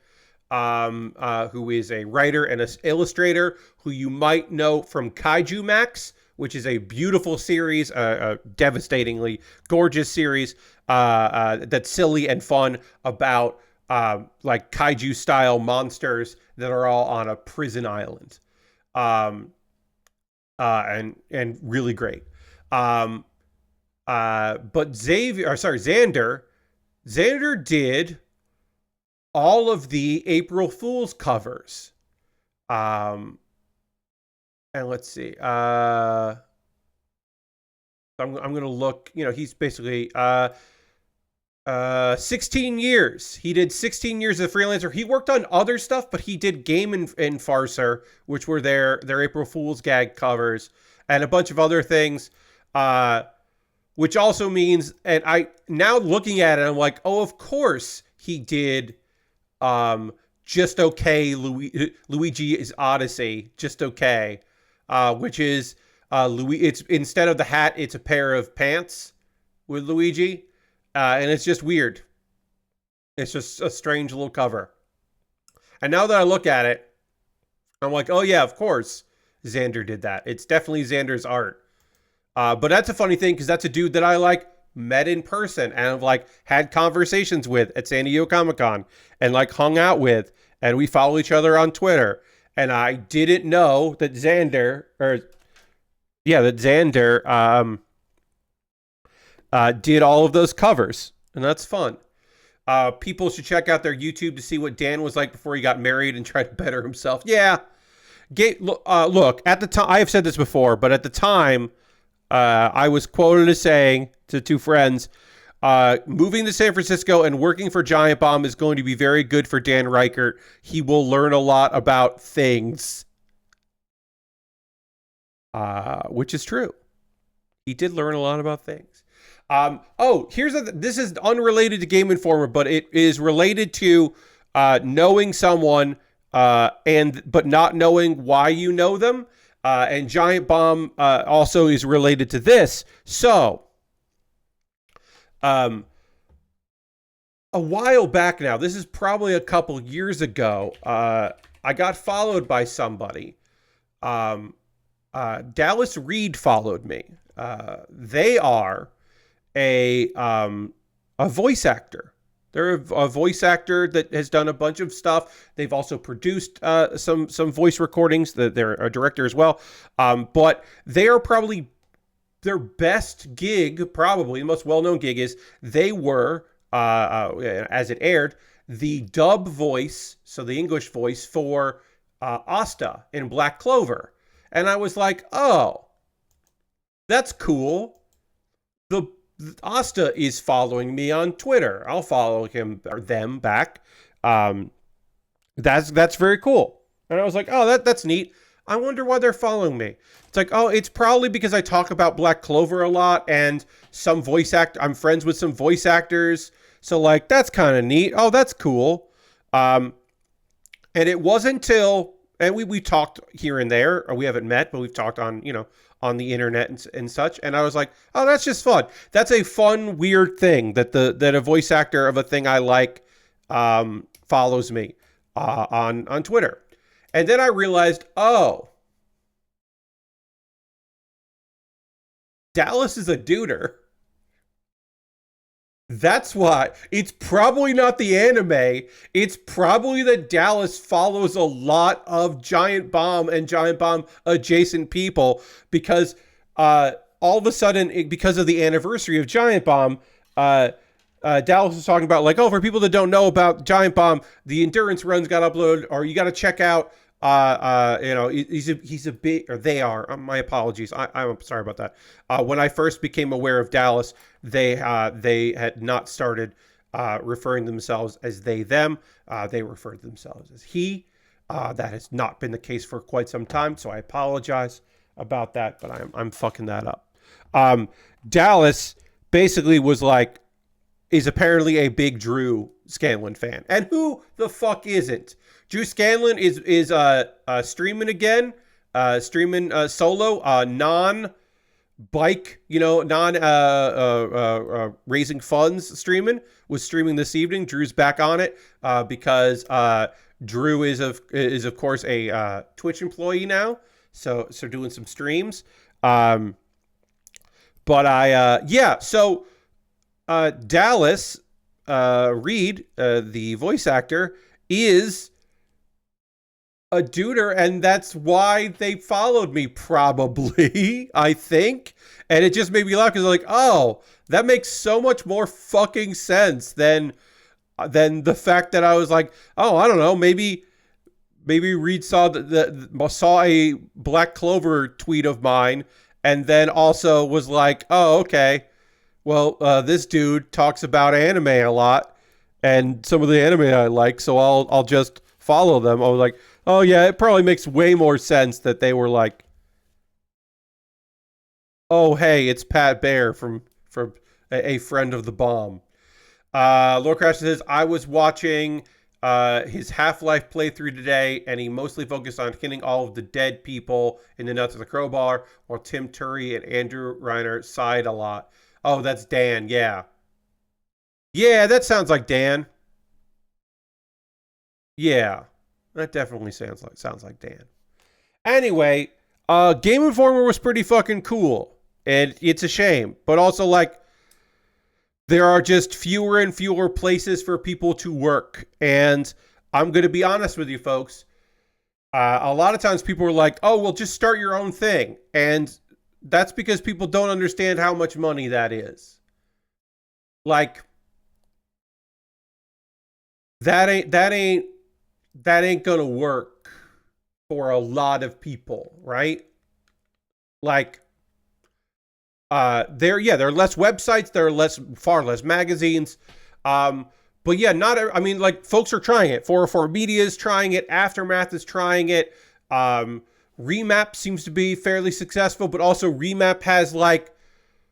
Who is a writer and an illustrator who you might know from Kaiju Max, which is a beautiful series, a devastatingly gorgeous series that's silly and fun about kaiju style monsters that are all on a prison island, and really great. But Xander did all of the April Fool's covers. And let's see. I'm going to look, he's basically 16 years. He did 16 years as a freelancer. He worked on other stuff, but he did Game and Farcer, which were their April Fool's gag covers, and a bunch of other things. Which also means, and I now looking at it, I'm like, oh, of course he did Just Okay Luigi's Odyssey, Just Okay, which is it's instead of the hat, it's a pair of pants with Luigi, and it's just weird. It's just a strange little cover. And now that I look at it, I'm like, oh yeah, of course Xander did that. It's definitely Xander's art. But that's a funny thing because that's a dude that I met in person and have had conversations with at San Diego Comic-Con and hung out with, and we follow each other on Twitter. And I didn't know that Xander did all of those covers, and that's fun. People should check out their YouTube to see what Dan was like before he got married and tried to better himself. Yeah. Look, at the time, I have said this before, but at the time, I was quoted as saying to two friends, moving to San Francisco and working for Giant Bomb is going to be very good for Dan Reichert. He will learn a lot about things. Which is true. He did learn a lot about things. This is unrelated to Game Informer, but it is related to knowing someone but not knowing why you know them. And Giant Bomb also is related to this. So, a while back now, this is probably a couple years ago, I got followed by somebody. Dallas Reed followed me. They are a voice actor. They're a voice actor that has done a bunch of stuff. They've also produced some voice recordings. They're a director as well. But they are probably their best gig, probably the most well-known gig is they were, as it aired, the dub voice, so the English voice for Asta in Black Clover. And I was like, oh, that's cool. The Asta is following me on Twitter. I'll follow him or them back. That's very cool. And I was like, oh, that's neat. I wonder why they're following me. It's like, oh, it's probably because I talk about Black Clover a lot and I'm friends with some voice actors. So that's kind of neat. Oh, that's cool. And it wasn't until, and we talked here and there, or we haven't met, but we've talked on the internet and such. And I was like, oh, that's just fun. That's a fun, weird thing that a voice actor of a thing I like follows me on Twitter. And then I realized, oh, Dallas is a duder. That's why. It's probably not the anime. It's probably that Dallas follows a lot of Giant Bomb and Giant Bomb adjacent people because all of a sudden, because of the anniversary of Giant Bomb, Dallas was talking about for people that don't know about Giant Bomb, the endurance runs got uploaded, or you got to check out. He's a big, or they are. My apologies. I'm sorry about that. When I first became aware of Dallas, they had not started referring themselves as they them. They referred themselves as he. That has not been the case for quite some time, so I apologize about that. But I'm fucking that up. Dallas basically is apparently a big Drew Scanlon fan, and who the fuck isn't? Drew Scanlon is streaming again, streaming solo, non-bike, raising funds streaming. Was streaming this evening. Drew's back on it because Drew is of course a Twitch employee now, so doing some streams. So Dallas Reed, the voice actor, is a duder, and that's why they followed me, probably. I think. And it just made me laugh because like, oh, that makes so much more fucking sense than the fact that I was like, oh, I don't know, maybe Reed saw saw a Black Clover tweet of mine, and then also was like, oh, okay, well, this dude talks about anime a lot, and some of the anime I like, so I'll just follow them. I was like, oh yeah, it probably makes way more sense that they were like, oh hey, it's Pat Bear from a friend of the bomb. Lord Crash says, I was watching his Half-Life playthrough today, and he mostly focused on hitting all of the dead people in the nuts of the crowbar, while Tim Curry and Andrew Reiner sighed a lot. Oh, that's Dan, yeah. Yeah, that sounds like Dan. Yeah, that definitely sounds like Dan. Anyway, Game Informer was pretty fucking cool, and it's a shame, but also like there are just fewer and fewer places for people to work. And I'm going to be honest with you, folks. A lot of times people are like, oh, well, just start your own thing. And that's because people don't understand how much money that is. Like, that ain't going to work for a lot of people, right? Like, there are less websites, there are far less magazines. But yeah, I mean, like, folks are trying it. 404 Media is trying it. Aftermath is trying it. Remap seems to be fairly successful, but also Remap has like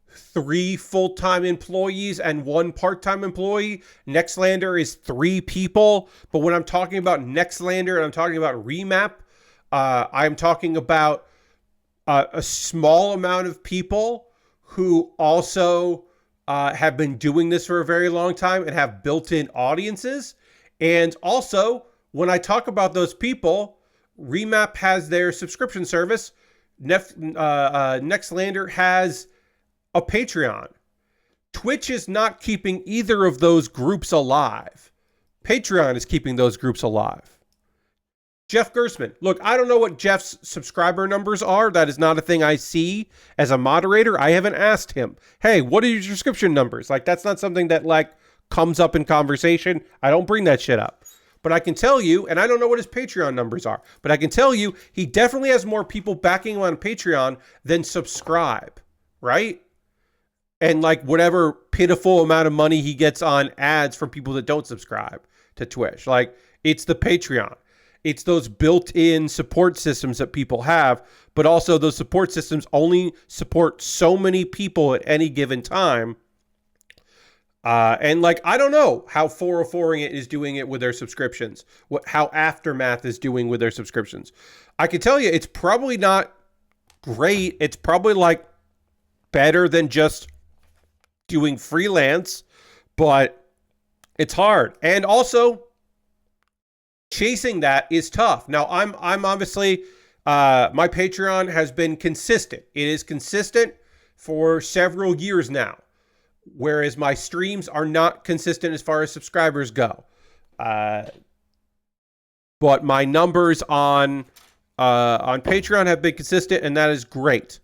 3 full-time employees and 1 part-time employee. Nextlander is 3 people. But when I'm talking about Nextlander and I'm talking about Remap, I'm talking about a small amount of people who also have been doing this for a very long time and have built-in audiences. And also, when I talk about those people, Remap has their subscription service. Nextlander has a Patreon. Twitch is not keeping either of those groups alive. Patreon is keeping those groups alive. Jeff Gersman. Look, I don't know what Jeff's subscriber numbers are. That is not a thing I see as a moderator. I haven't asked him, hey, what are your subscription numbers? Like, that's not something that, like, comes up in conversation. I don't bring that shit up. But I can tell you, and I don't know what his Patreon numbers are, but I can tell you he definitely has more people backing him on Patreon than subscribe, right? And, like, whatever pitiful amount of money he gets on ads from people that don't subscribe to Twitch. Like, it's the Patreon. It's those built-in support systems that people have, but also those support systems only support so many people at any given time. And like, I don't know how 404 is doing it with their subscriptions, how Aftermath is doing with their subscriptions. I can tell you it's probably not great. It's probably like better than just doing freelance, but it's hard. And also, chasing that is tough. Now, I'm obviously, my Patreon has been consistent. It is consistent for several years now, whereas my streams are not consistent as far as subscribers go. But my numbers on Patreon have been consistent, and that is great.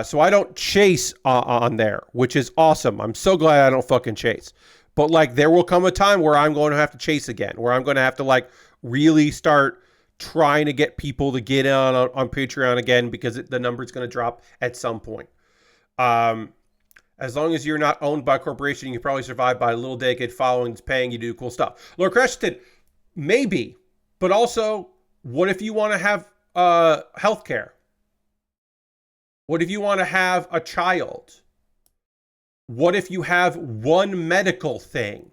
So I don't chase on there, which is awesome. I'm so glad I don't fucking chase. But, like, there will come a time where I'm going to have to chase again, where I'm going to have to, like, really start trying to get people to get on Patreon again, because the number's going to drop at some point. As long as you're not owned by a corporation, you can probably survive by a little dedicated following that's paying you to do cool stuff. Lord Crashton, maybe. But also, what if you want to have healthcare? What if you want to have a child? What if you have one medical thing?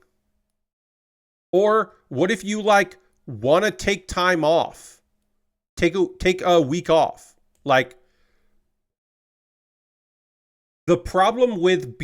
Or what if you, like, want to take time off? Take a week off. Like, the problem with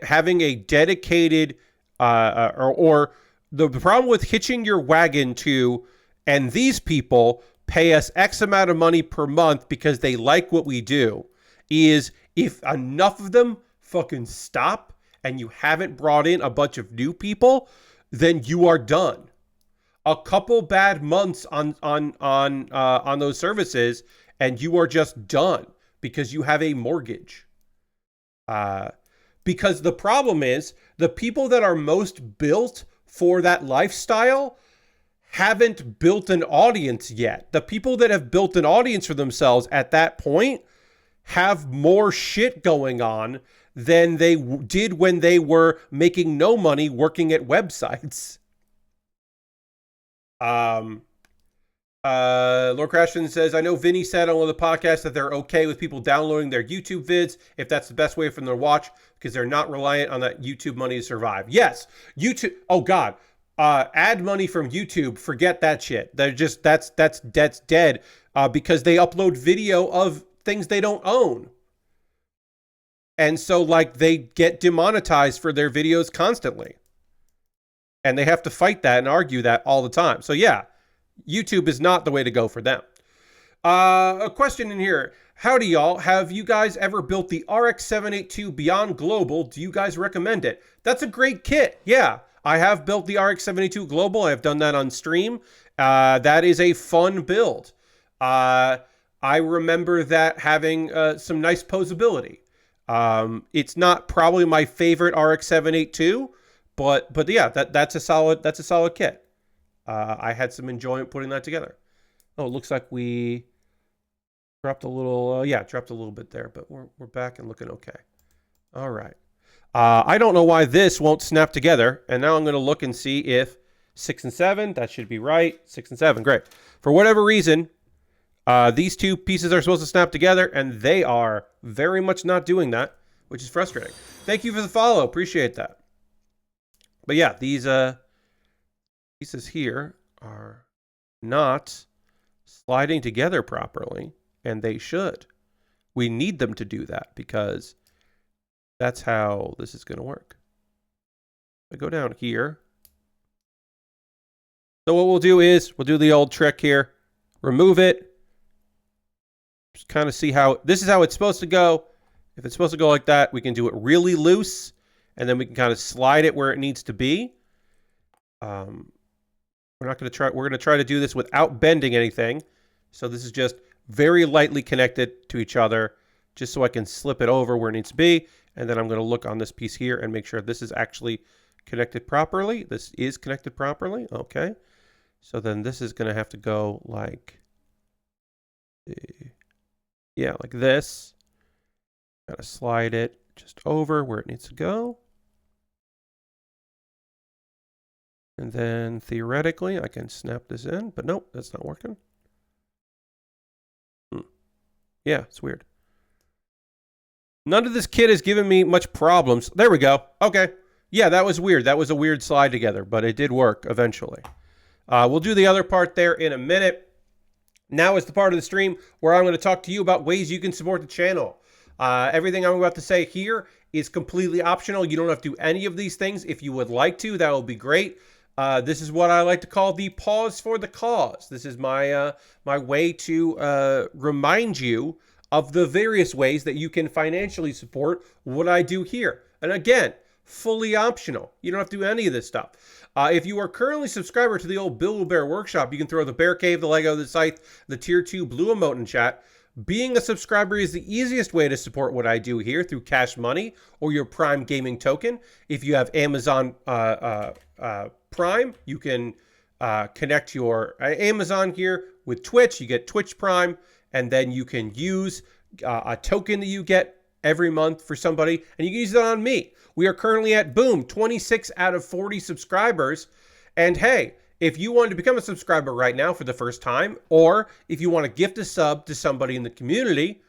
having a dedicated or the problem with hitching your wagon to, and these people pay us X amount of money per month because they like what we do, is if enough of them fucking stop and you haven't brought in a bunch of new people, then you are done. A couple bad months on those services, and you are just done because you have a mortgage. Because the problem is the people that are most built for that lifestyle haven't built an audience yet. The people that have built an audience for themselves at that point have more shit going on than they did when they were making no money working at websites. Lord Crashton says, I know Vinny said on one of the podcasts that they're okay with people downloading their YouTube vids if that's the best way for them to watch because they're not reliant on that YouTube money to survive. Yes, YouTube. Oh God, ad money from YouTube. Forget that shit. They're just that's dead because they upload video of things they don't own. And so like they get demonetized for their videos constantly. And they have to fight that and argue that all the time. So yeah, YouTube is not the way to go for them. A question in here. Howdy y'all. Have you guys ever built the RX-782 Beyond Global? Do you guys recommend it? That's a great kit. Yeah, I have built the RX-782 Global. I've done that on stream. That is a fun build. I remember that having some nice posability. It's not probably my favorite RX-782, but yeah, that's a solid kit. I had some enjoyment putting that together. Oh, it looks like we dropped a little, dropped a little bit there, but we're back and looking okay. All right. I don't know why this won't snap together, and now I'm going to look and see if 6 and 7, that should be right. 6 and 7, great. For whatever reason, these two pieces are supposed to snap together, and they are very much not doing that, which is frustrating. Thank you for the follow. Appreciate that. But yeah, these pieces here are not sliding together properly, and they should. We need them to do that because that's how this is going to work. I go down here. So what we'll do is we'll do the old trick here. Remove it. Just kind of see how this is how it's supposed to go. If it's supposed to go like that, we can do it really loose, and then we can kind of slide it where it needs to be. We're not going to try. We're going to try to do this without bending anything. So this is just very lightly connected to each other, just so I can slip it over where it needs to be. And then I'm going to look on this piece here and make sure this is actually connected properly. This is connected properly. Okay. So then this is going to have to go like, yeah, like this. Got to slide it just over where it needs to go. And then theoretically, I can snap this in, but nope, that's not working. Yeah, it's weird. None of this kit has given me much problems. There we go. Okay. Yeah, that was weird. That was a weird slide together, but it did work eventually. We'll do the other part there in a minute. Now is the part of the stream where I'm going to talk to you about ways you can support the channel. Everything I'm about to say here is completely optional. You don't have to do any of these things. If you would like to, that will be great. This is what I like to call the pause for the cause. This is my my way to remind you of the various ways that you can financially support what I do here. And again, fully optional. You don't have to do any of this stuff. If you are currently a subscriber to the old Kuma Baer workshop, you can throw the bear cave, the Lego, the scythe, the tier 2 blue emote in chat. Being a subscriber is the easiest way to support what I do here through Cash Money or your Prime Gaming token. If you have Amazon Prime, you can connect your Amazon here with Twitch. You get Twitch Prime, and then you can use a token that you get every month for somebody, and you can use that on me. We are currently at, boom, 26 out of 40 subscribers. And hey, if you want to become a subscriber right now for the first time, or if you want to gift a sub to somebody in the community,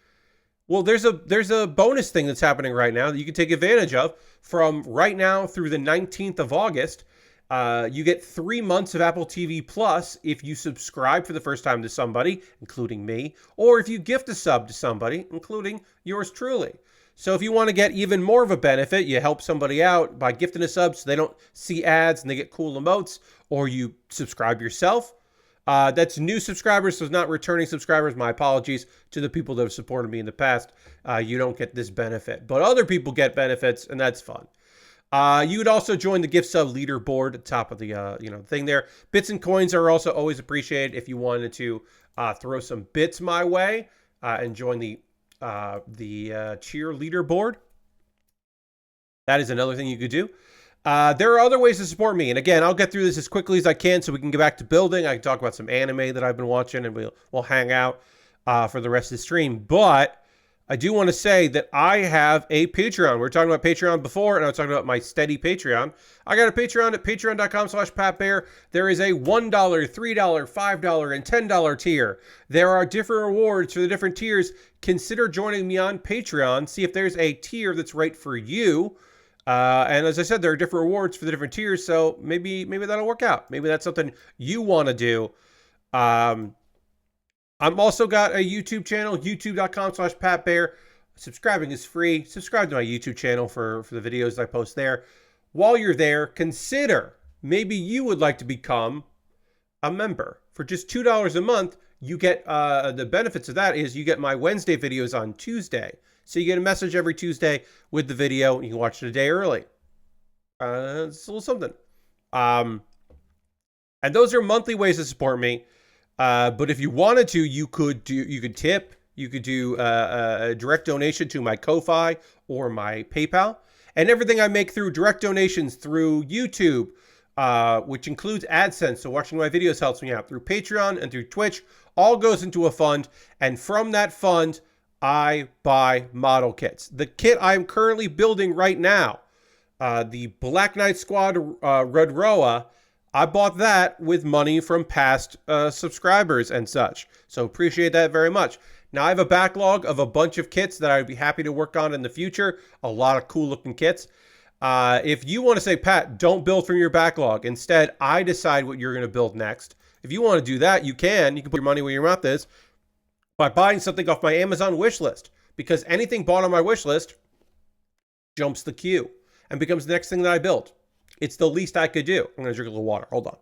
well, there's a bonus thing that's happening right now that you can take advantage of. From right now through the 19th of August, you get 3 months of Apple TV Plus if you subscribe for the first time to somebody, including me, or if you gift a sub to somebody, including yours truly. So if you want to get even more of a benefit, you help somebody out by gifting a sub so they don't see ads and they get cool emotes, or you subscribe yourself. That's new subscribers, so it's not returning subscribers. My apologies to the people that have supported me in the past. You don't get this benefit, but other people get benefits, and that's fun. You would also join the gift sub leaderboard at the top of the thing there. Bits and coins are also always appreciated if you wanted to throw some bits my way and join the cheer leaderboard. That is another thing you could do. There are other ways to support me. And again, I'll get through this as quickly as I can so we can get back to building. I can talk about some anime that I've been watching, and we'll hang out for the rest of the stream. But I do want to say that I have a Patreon. We were talking about Patreon before, and I was talking about my steady Patreon. I got a Patreon at patreon.com/PatBear. There is a $1, $3, $5, and $10 tier. There are different rewards for the different tiers. Consider joining me on Patreon. See if there's a tier that's right for you. And as I said, there are different rewards for the different tiers, so maybe that'll work out. Maybe that's something you want to do. I'm also got a YouTube channel, youtube.com/PatBear. Subscribing is free. Subscribe to my YouTube channel for the videos I post there. While you're there, consider maybe you would like to become a member. For just $2 a month, you get the benefits of that is you get my Wednesday videos on Tuesday. So you get a message every Tuesday with the video, and you can watch it a day early. It's a little something. And those are monthly ways to support me. But if you wanted to, you could tip. You could do a direct donation to my Ko-Fi or my PayPal. And everything I make through direct donations through YouTube, which includes AdSense, so watching my videos helps me out, through Patreon and through Twitch, all goes into a fund. And from that fund, I buy model kits. The kit I'm currently building right now, the Black Knight Squad Rud-ro-A, I bought that with money from past subscribers and such. So appreciate that very much. Now I have a backlog of a bunch of kits that I'd be happy to work on in the future. A lot of cool looking kits. If you want to say, Pat, don't build from your backlog. Instead, I decide what you're going to build next. If you want to do that, you can. You can put your money where your mouth is by buying something off my Amazon wish list. Because anything bought on my wish list jumps the queue and becomes the next thing that I build. It's the least I could do. I'm going to drink a little water. Hold on.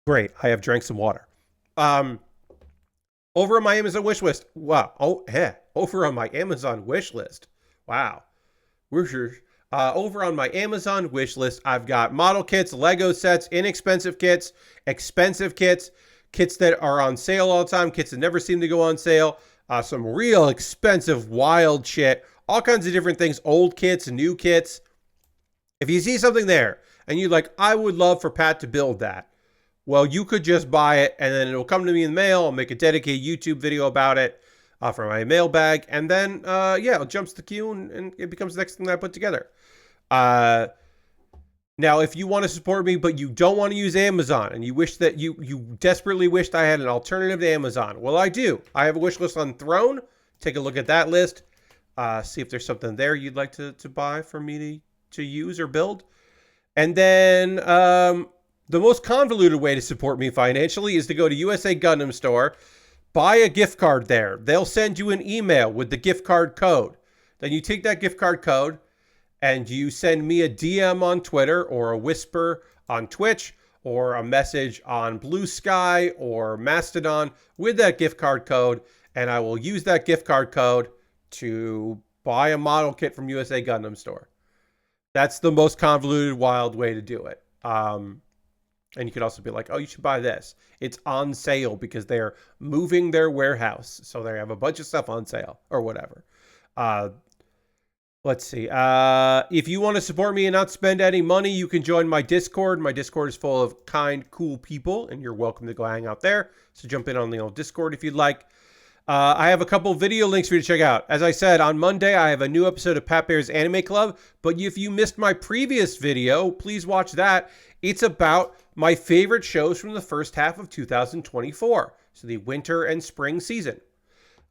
Great. I have drank some water. Over on my Amazon wish list. Wow. Oh, yeah. Over on my Amazon wish list. Wow. Over on my Amazon wish list, I've got model kits, Lego sets, inexpensive kits, expensive kits, kits that are on sale all the time, kits that never seem to go on sale, some real expensive, wild shit, all kinds of different things, old kits, new kits. If you see something there and you're like, I would love for Pat to build that, well, you could just buy it and then it'll come to me in the mail. I'll make a dedicated YouTube video about it for my mailbag. And then, it jumps the queue and it becomes the next thing that I put together. Now, if you want to support me, but you don't want to use Amazon and you wish that you desperately wished I had an alternative to Amazon. Well, I do. I have a wish list on Throne. Take a look at that list. See if there's something there you'd like to buy for me to use or build. And then the most convoluted way to support me financially is to go to USA Gundam Store, buy a gift card there. They'll send you an email with the gift card code. Then you take that gift card code and you send me a DM on Twitter or a whisper on Twitch or a message on Blue Sky or Mastodon with that gift card code. And I will use that gift card code to buy a model kit from USA Gundam Store. That's the most convoluted, wild way to do it. And you could also be like, oh, you should buy this. It's on sale because they're moving their warehouse. So they have a bunch of stuff on sale or whatever. Let's see. If you want to support me and not spend any money, you can join my Discord. My Discord is full of kind, cool people, and you're welcome to go hang out there. So jump in on the old Discord if you'd like. I have a couple video links for you to check out. As I said, on Monday, I have a new episode of Pat Bear's Anime Club. But if you missed my previous video, please watch that. It's about my favorite shows from the first half of 2024. So the winter and spring season.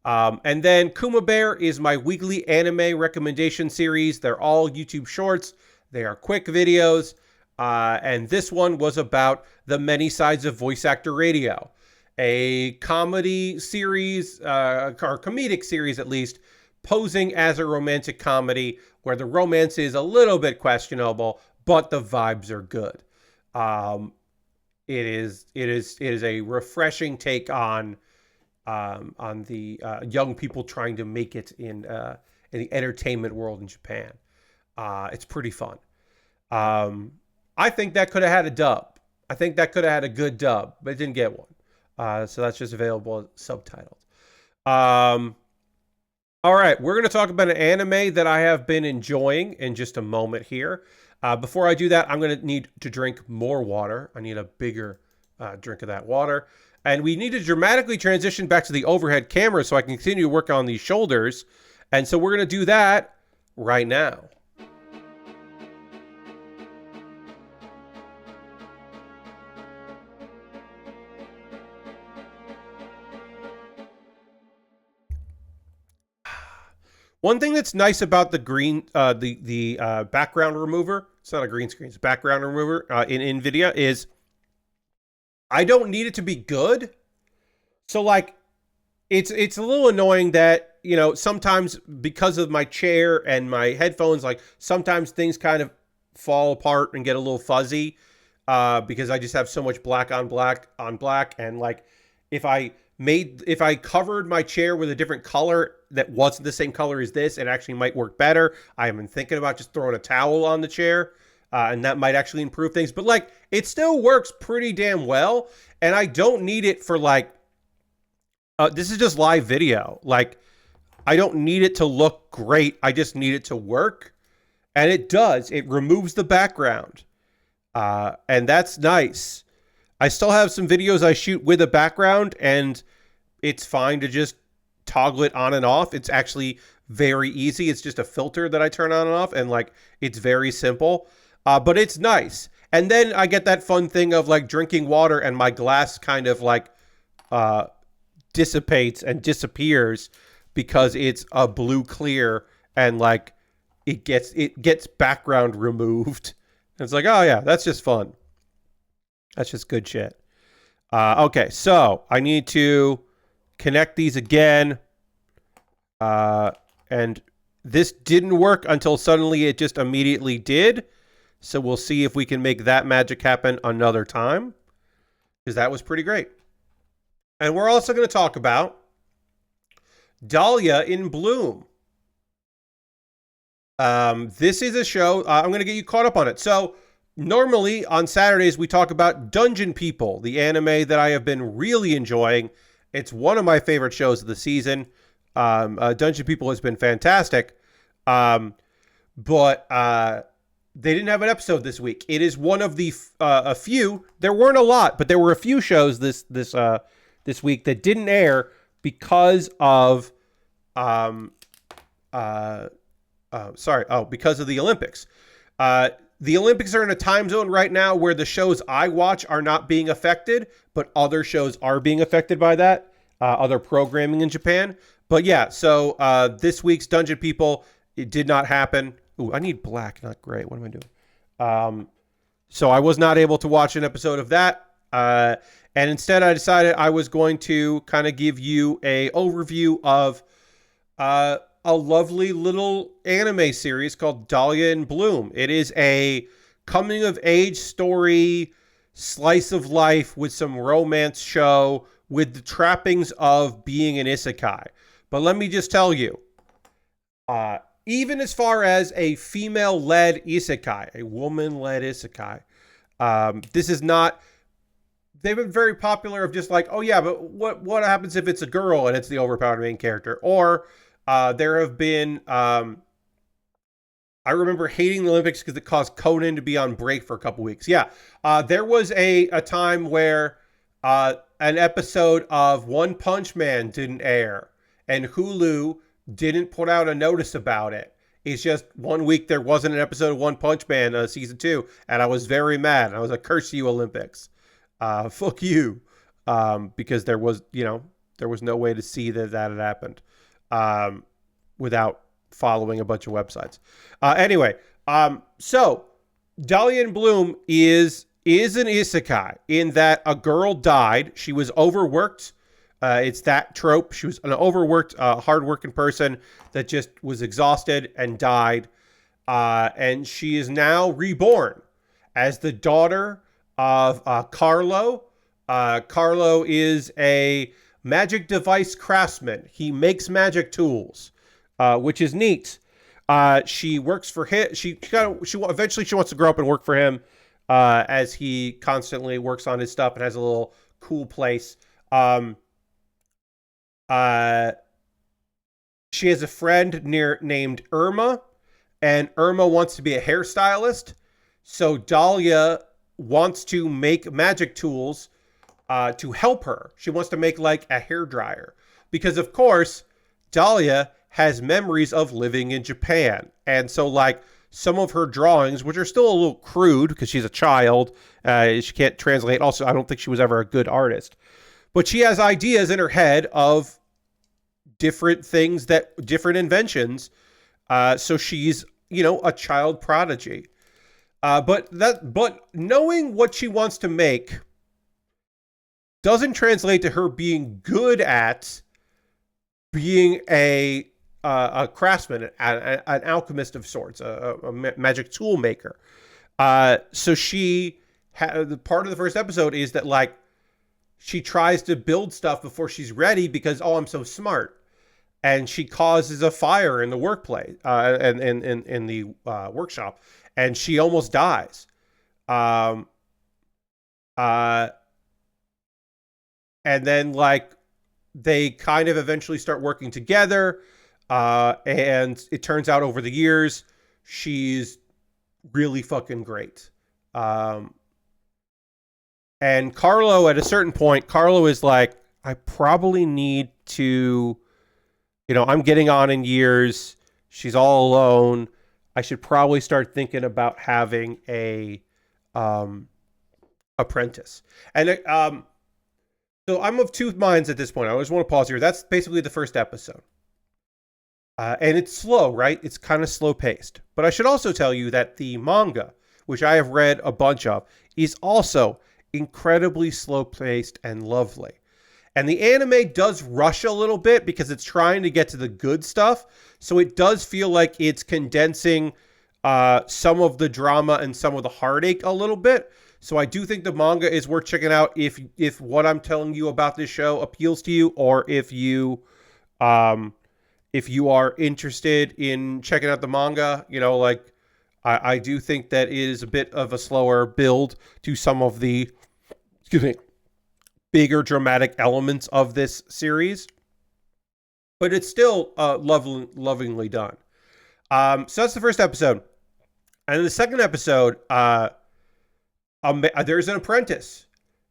And then Kuma Baer is my weekly anime recommendation series. They're all YouTube shorts. They are quick videos. And this one was about the many sides of voice actor radio. A comedy series, or comedic series at least, posing as a romantic comedy where the romance is a little bit questionable, but the vibes are good. It is a refreshing take on the young people trying to make it in the entertainment world in Japan. It's pretty fun. Um, I think that could have had a dub. I think that could have had a good dub, but it didn't get one. So that's just available subtitled. Um, all right, we're going to talk about an anime that I have been enjoying in just a moment here. Before I do that, I'm going to need to drink more water. I need a bigger drink of that water. And we need to dramatically transition back to the overhead camera so I can continue to work on these shoulders. And so we're going to do that right now. One thing that's nice about the green, the background remover, it's not a green screen, it's a background remover in NVIDIA, is I don't need it to be good. So like, it's a little annoying that, you know, sometimes because of my chair and my headphones, like sometimes things kind of fall apart and get a little fuzzy because I just have so much black on black on black. And like, if I covered my chair with a different color that wasn't the same color as this, it actually might work better. I have been thinking about just throwing a towel on the chair, and that might actually improve things. But like, it still works pretty damn well, and I don't need it for like. This is just live video. Like, I don't need it to look great. I just need it to work, and it does. It removes the background, and that's nice. I still have some videos I shoot with a background, and it's fine to just toggle it on and off. It's actually very easy. It's just a filter that I turn on and off, and like, it's very simple, but it's nice. And then I get that fun thing of like drinking water and my glass kind of like dissipates and disappears because it's a blue clear, and like it gets background removed. And it's like, oh yeah, that's just fun. That's just good shit. Okay, so I need to connect these again. And this didn't work until suddenly it just immediately did. So we'll see if we can make that magic happen another time, because that was pretty great. And we're also going to talk about Dahlia in Bloom. This is a show. I'm going to get you caught up on it. So normally on Saturdays, we talk about Dungeon People, the anime that I have been really enjoying. It's one of my favorite shows of the season. Dungeon People has been fantastic. But they didn't have an episode this week. It is one of the a few. There weren't a lot, but there were a few shows this week that didn't air because of because of the Olympics. The Olympics are in a time zone right now where the shows I watch are not being affected, but other shows are being affected by that, other programming in Japan. But yeah, so this week's Dungeon People, it did not happen. Ooh, I need black, not gray. What am I doing? So I was not able to watch an episode of that. And instead I decided I was going to kind of give you a overview of a lovely little anime series called Dahlia in Bloom. It is a coming of age story, slice of life with some romance show with the trappings of being an isekai. But let me just tell you, even as far as a female-led isekai, a woman-led isekai, this is not. They've been very popular of just like, oh yeah, but what happens if it's a girl and it's the overpowered main character? Or there have been, I remember hating the Olympics because it caused Conan to be on break for a couple weeks. Yeah, there was a time where an episode of One Punch Man didn't air, and Hulu didn't put out a notice about it. It's just 1 week there wasn't an episode of One Punch Man season 2, and I was very mad. I was like, curse you, Olympics. Fuck you. Because there was no way to see that had happened without following a bunch of websites. Anyway, so Dahlia in Bloom is an isekai in that a girl died. She was overworked. It's that trope. She was an overworked, hardworking person that just was exhausted and died. And she is now reborn as the daughter of Carlo. Carlo is a magic device craftsman. He makes magic tools, which is neat. She works for him. Eventually she wants to grow up and work for him, as he constantly works on his stuff and has a little cool place. Um, uh, she has a friend named Irma, and Irma wants to be a hairstylist. So Dahlia wants to make magic tools to help her. She wants to make like a hair dryer because, of course, Dahlia has memories of living in Japan, and so like some of her drawings, which are still a little crude because she's a child, she can't translate. Also, I don't think she was ever a good artist, but she has ideas in her head of different inventions. So she's, a child prodigy. But knowing what she wants to make doesn't translate to her being good at being a craftsman, an alchemist of sorts, a magic tool maker. So the part of the first episode is that like she tries to build stuff before she's ready because, oh, I'm so smart, and she causes a fire in the workplace, and in the workshop, and she almost dies. Um, uh, and then like they kind of eventually start working together, and it turns out over the years she's really fucking great. And Carlo, at a certain point, Carlo is like, I probably need to, I'm getting on in years. She's all alone. I should probably start thinking about having a apprentice. And so I'm of two minds at this point. I just want to pause here. That's basically the first episode. And it's slow, right? It's kind of slow paced. But I should also tell you that the manga, which I have read a bunch of, is also incredibly slow paced and lovely. And the anime does rush a little bit because it's trying to get to the good stuff. So it does feel like it's condensing some of the drama and some of the heartache a little bit. So I do think the manga is worth checking out if what I'm telling you about this show appeals to you, or if you are interested in checking out the manga. I do think that it is a bit of a slower build to some of the, bigger dramatic elements of this series, but it's still lovingly done. So that's the first episode. And in the second episode, there's an apprentice.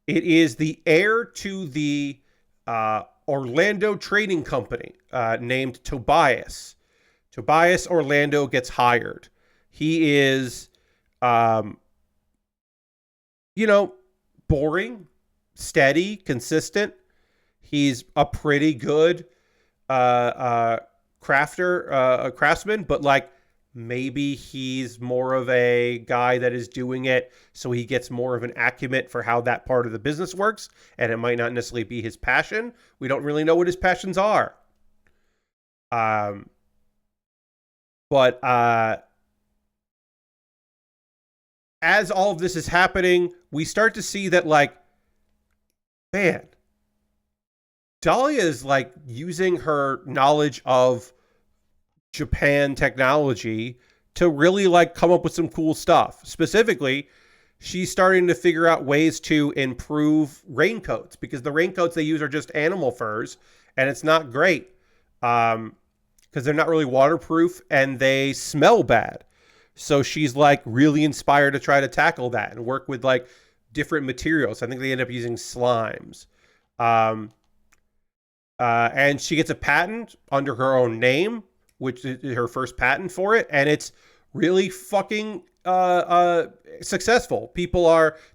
It is the heir to the Orlando Trading Company, named Tobias. Tobias Orlando gets hired. He is, boring, steady, consistent. He's a pretty good craftsman, but like maybe he's more of a guy that is doing it so he gets more of an acumen for how that part of the business works, and it might not necessarily be his passion. We don't really know what his passions are. But as all of this is happening, we start to see that, like, man, Dahlia is like using her knowledge of Japan technology to really like come up with some cool stuff. Specifically, she's starting to figure out ways to improve raincoats, because the raincoats they use are just animal furs, and it's not great because they're not really waterproof and they smell bad. So she's like really inspired to try to tackle that and work with like different materials. I think they end up using slimes. And she gets a patent under her own name, which is her first patent for it. And it's really fucking successful.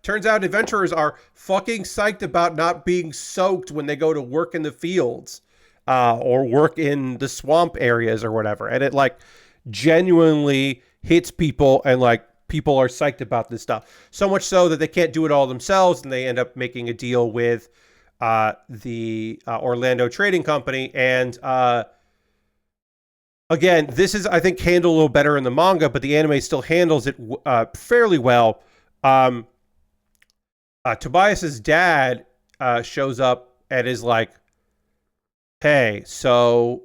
Turns out adventurers are fucking psyched about not being soaked when they go to work in the fields or work in the swamp areas or whatever. And it like genuinely hits people, and like people are psyched about this stuff. So much so that they can't do it all themselves, and they end up making a deal with the Orlando Trading Company. And again, this is, I think, handled a little better in the manga, but the anime still handles it fairly well. Tobias's dad shows up and is like, hey, so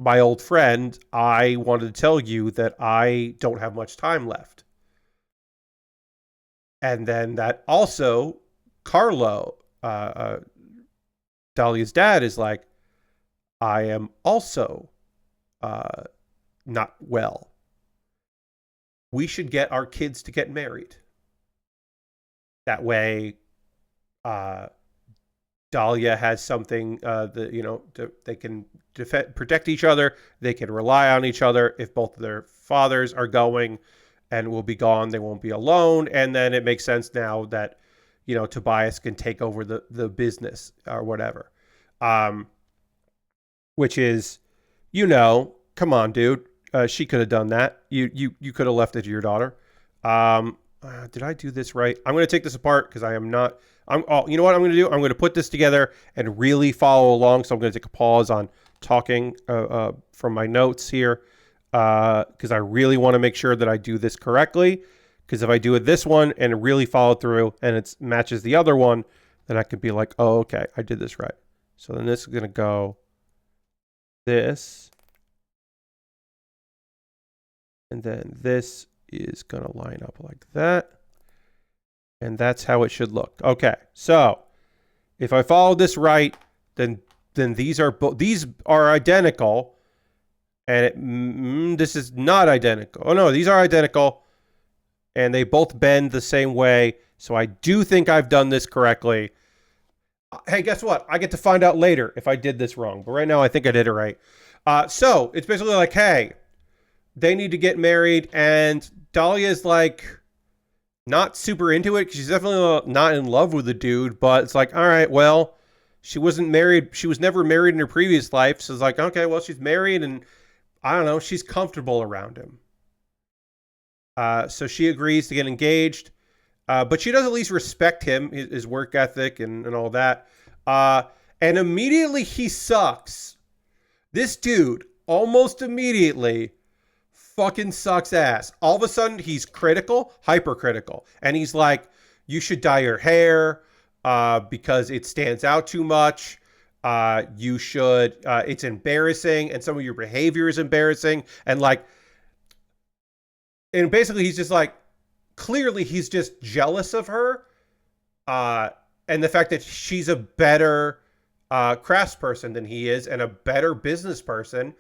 my old friend, I wanted to tell you that I don't have much time left. And then that also, Carlo, Dahlia's dad, is like, I am also not well. We should get our kids to get married. That way, Dahlia has something they can protect each other. They can rely on each other. If both of their fathers are going and will be gone, they won't be alone. And then it makes sense now that, Tobias can take over the business or whatever. Which is, come on, dude. She could have done that. You could have left it to your daughter. Did I do this right? I'm going to take this apart because I am not. You know what I'm going to do? I'm going to put this together and really follow along. So I'm going to take a pause on talking from my notes here because I really want to make sure that I do this correctly. Because if I do it this one and really follow through and it matches the other one, then I could be like, oh, okay, I did this right. So then this is going to go this. And then this is going to line up like that. And that's how it should look. Okay, so if I follow this right, then these are identical. And this is not identical. Oh, no, these are identical. And they both bend the same way. So I do think I've done this correctly. Hey, guess what? I get to find out later if I did this wrong. But right now, I think I did it right. So it's basically like, hey, they need to get married. And Dahlia is like not super into it because she's definitely not in love with the dude. But it's like, all right, well, she wasn't married. She was never married in her previous life. So it's like, okay, well, she's married and I don't know. She's comfortable around him. So she agrees to get engaged. But she does at least respect him, his work ethic and all that. And immediately he sucks. This dude, almost immediately, fucking sucks ass. All of a sudden, he's critical, hypercritical. And he's like, you should dye your hair because it stands out too much. You should, it's embarrassing. And some of your behavior is embarrassing. And basically he's just like, clearly he's just jealous of her. And the fact that she's a better craftsperson than he is and a better business person.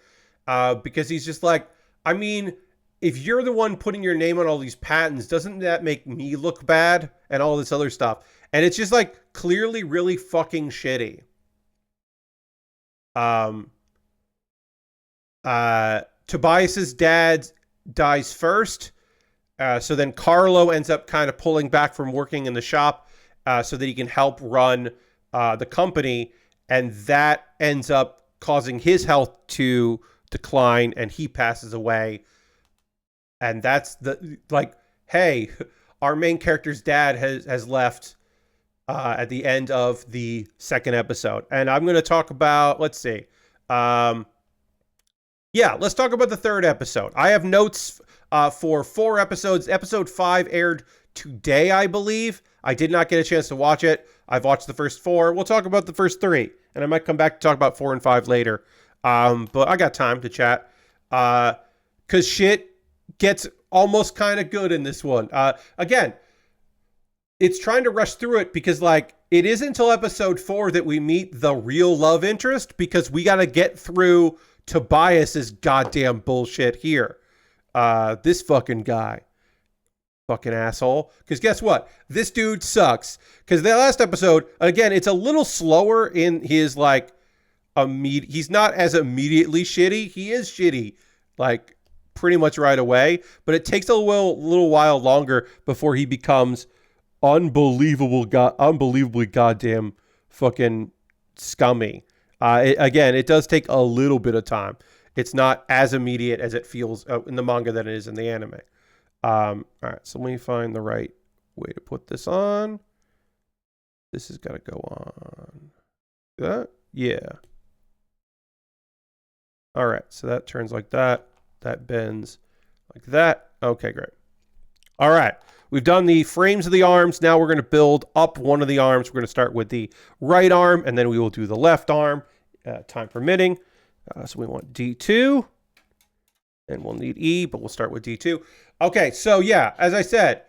Because he's just like, I mean, if you're the one putting your name on all these patents, doesn't that make me look bad and all this other stuff? And it's just like clearly really fucking shitty. Tobias's dad dies first. So then Carlo ends up kind of pulling back from working in the shop so that he can help run the company. And that ends up causing his health to decline and he passes away. And that's hey, our main character's dad has left at the end of the second episode. And I'm going to talk about, let's see. Let's talk about the third episode. I have notes for 4 episodes. Episode 5 aired today, I believe. I did not get a chance to watch it. I've watched the first 4. We'll talk about the first 3. And I might come back to talk about 4 and 5 later. But I got time to chat. Because shit gets almost kind of good in this one. Again, it's trying to rush through it because it isn't until episode 4 that we meet the real love interest because we got to get through Tobias's goddamn bullshit here. This fucking guy. Fucking asshole. Because guess what? This dude sucks. Because the last episode, again, it's a little slower in his he's not as immediately shitty. He is shitty pretty much right away. But it takes a little while longer before he becomes unbelievably goddamn fucking scummy. It does take a little bit of time. It's not as immediate as it feels in the manga than it is in the anime. All right, so let me find the right way to put this on. This has got to go on. That? Yeah. All right, so that turns like that. That bends like that. Okay, great. All right, we've done the frames of the arms. Now we're going to build up one of the arms. We're going to start with the right arm, and then we will do the left arm, time permitting. So we want D2. And we'll need E, but we'll start with D2. Okay, so yeah, as I said,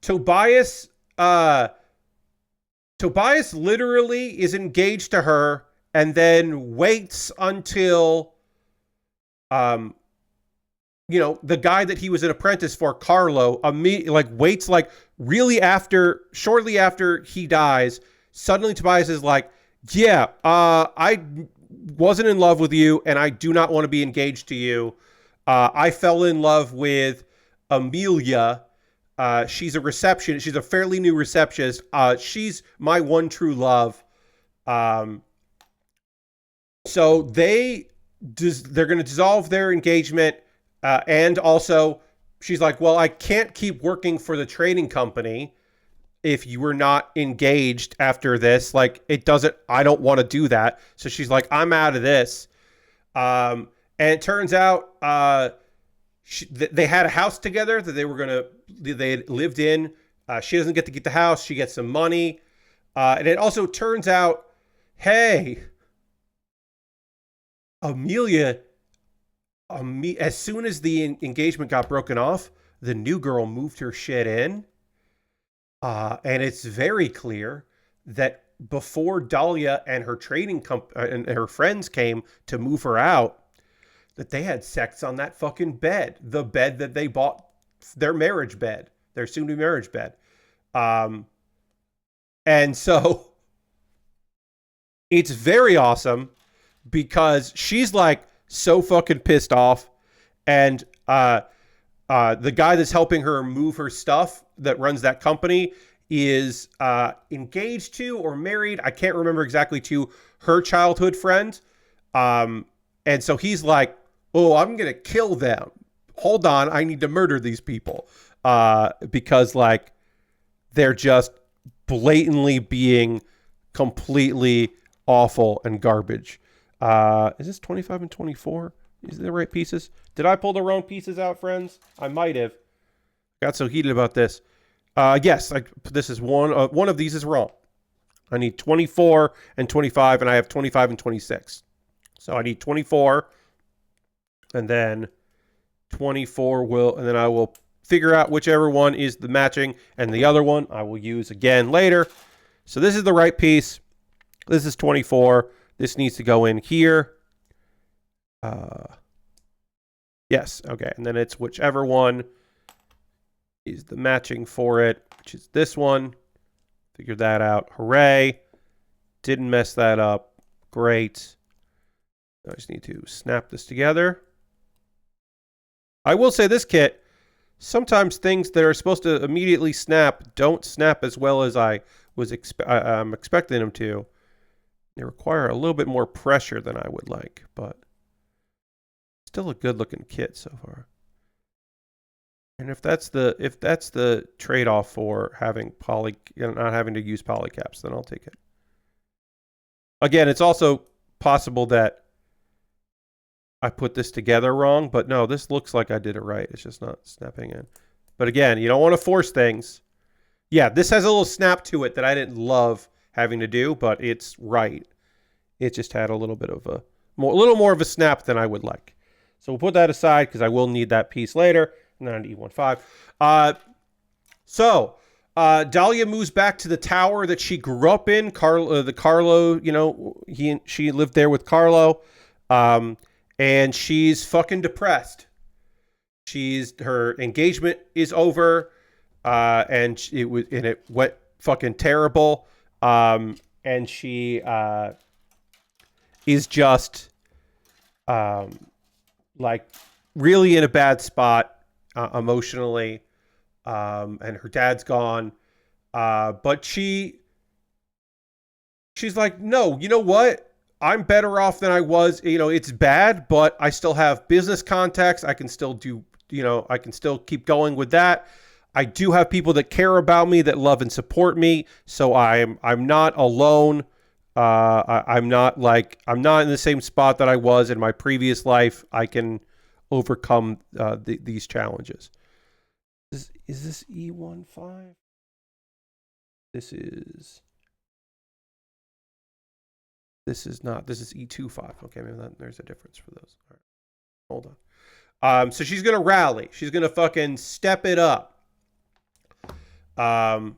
Tobias literally is engaged to her and then waits until the guy that he was an apprentice for, Carlo, waits shortly after he dies. Suddenly Tobias is like, yeah, I wasn't in love with you and I do not want to be engaged to you. I fell in love with Amelia. She's a fairly new receptionist. She's my one true love. So they're going to dissolve their engagement. And also she's like, well, I can't keep working for the trading company if you were not engaged after this. Like, I don't want to do that. So she's like, I'm out of this. And it turns out they had a house together that they had lived in. She doesn't get to keep the house. She gets some money. And it also turns out, hey, Amelia, as soon as the engagement got broken off, the new girl moved her shit in. And it's very clear that before Dahlia and her trading and her friends came to move her out, that they had sex on that fucking bed, the bed that they bought, their marriage bed, their soon-to-be marriage bed. And so it's very awesome because she's like so fucking pissed off, and the guy that's helping her move her stuff that runs that company is engaged to or married, I can't remember exactly, to her childhood friend. And so he's like, oh, I'm going to kill them. Hold on, I need to murder these people. Because like they're just blatantly being completely awful and garbage. Is this 25 and 24? Is it the right pieces? Did I pull the wrong pieces out, friends? I might have. Got so heated about this. Yes, this is one of these is wrong. I need 24 and 25, and I have 25 and 26. So I need 24, and then 24 and then I will figure out whichever one is the matching, and the other one I will use again later. So this is the right piece. This is 24. This needs to go in here. Yes, okay. And then it's whichever one is the matching for it, which is this one. Figured that out. Hooray. Didn't mess that up. Great. I just need to snap this together. I will say this kit, sometimes things that are supposed to immediately snap don't snap as well as I'm expecting them to. They require a little bit more pressure than I would like, but still a good looking kit so far. And if that's the trade-off for having not having to use polycaps, then I'll take it. Again, it's also possible that I put this together wrong, but no, this looks like I did it right. It's just not snapping in. But again, you don't want to force things. Yeah, this has a little snap to it that I didn't love having to do, but it's right. It just had a little bit of a little more of a snap than I would like. So we'll put that aside because I will need that piece later. And then I need E15. So Dahlia moves back to the tower that she grew up in. Carlo, she lived there with Carlo. And she's fucking depressed. Her engagement is over. And it went fucking terrible. And she is just like really in a bad spot emotionally, and her dad's gone, but she's like, no, you know what, I'm better off than I was. It's bad, but I still have business contacts. I can still I can still keep going with that. I do have people that care about me, that love and support me, so I'm not alone. I'm not in the same spot that I was in my previous life. I can overcome these challenges. Is this E15? This is This is not. This is E25. Okay, maybe there's a difference for those. All right, hold on. So she's gonna rally. She's gonna fucking step it up. So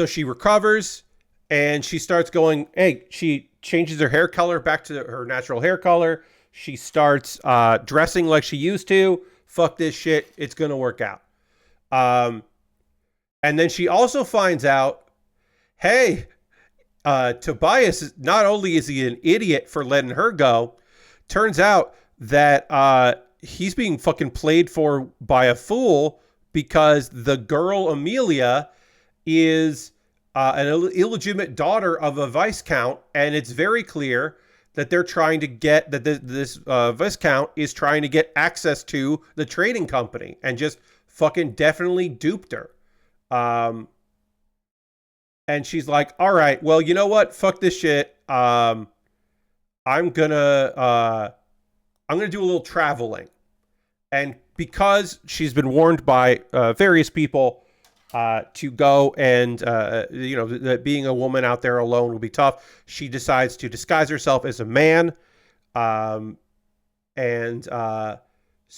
she recovers and she starts going. Hey, she changes her hair color back to her natural hair color. She starts dressing like she used to. Fuck this shit. It's gonna work out. And then she also finds out, hey, Tobias, not only is he an idiot for letting her go, turns out that he's being fucking played for by a fool because the girl Amelia is an illegitimate daughter of a Viscount, and it's very clear that they're trying to get, that this Viscount is trying to get access to the trading company and just fucking definitely duped her. And she's like, all right, well, you know what? Fuck this shit. I'm gonna do a little traveling. And because she's been warned by various people to go and, that being a woman out there alone will be tough, she decides to disguise herself as a man. So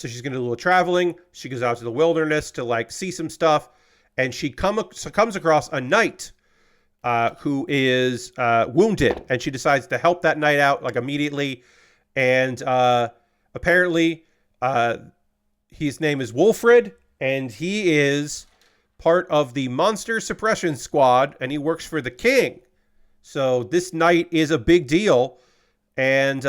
she's going to do a little traveling. She goes out to the wilderness to like see some stuff. And she comes across a knight who is wounded. And she decides to help that knight out like immediately. And apparently his name is Wolfred. And he is part of the monster suppression squad. And he works for the king. So this knight is a big deal. And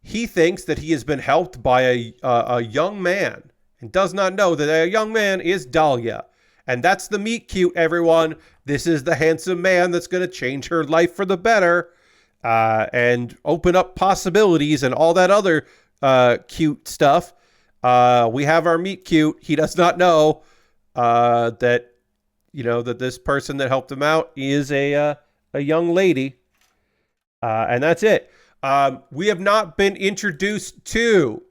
he thinks that he has been helped by a young man and does not know that a young man is Dahlia. And that's the meet cute, everyone. This is the handsome man that's going to change her life for the better and open up possibilities and all that other cute stuff. We have our meet cute. He does not know that this person that helped him out is a young lady. And that's it. We have not been introduced to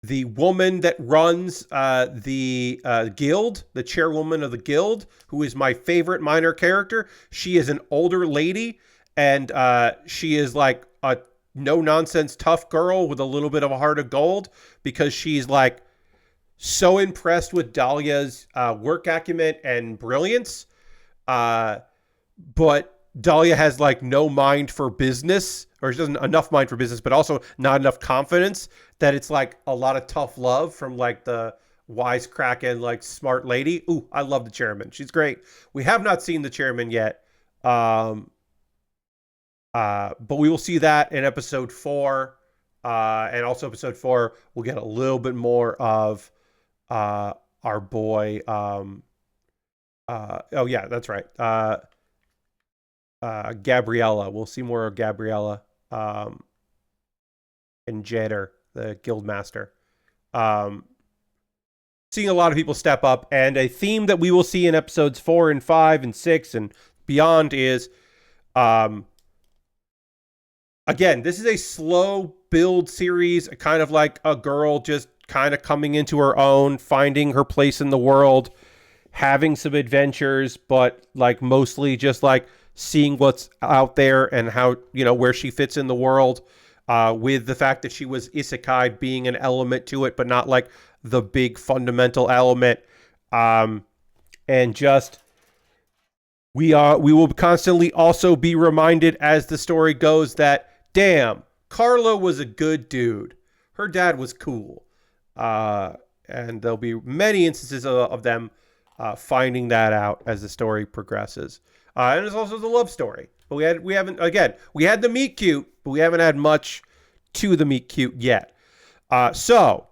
the woman that runs the guild, the chairwoman of the guild, who is my favorite minor character. She is an older lady, and she is like a no-nonsense tough girl with a little bit of a heart of gold because she's like so impressed with Dahlia's work acumen and brilliance. But Dahlia has like no mind for business, or she doesn't enough mind for business, but also not enough confidence that it's like a lot of tough love from like the wisecracking, like smart lady. Ooh, I love the chairman. She's great. We have not seen the chairman yet. But we will see that in episode 4. And also episode 4, we'll get a little bit more of our boy. Oh yeah, that's right. Gabriella. We'll see more of Gabriella and Jeter, the guild master. Seeing a lot of people step up, and a theme that we will see in episodes 4 and 5 and 6 and beyond is again, this is a slow build series, kind of like a girl just kind of coming into her own, finding her place in the world, having some adventures, but like mostly just like seeing what's out there and how, where she fits in the world, with the fact that she was isekai being an element to it, but not like the big fundamental element. And just, we will constantly also be reminded as the story goes that, damn, Carlo was a good dude. Her dad was cool. And there'll be many instances of them finding that out as the story progresses. And there's also the love story. But we had the meet cute, but we haven't had much to the meet cute yet. So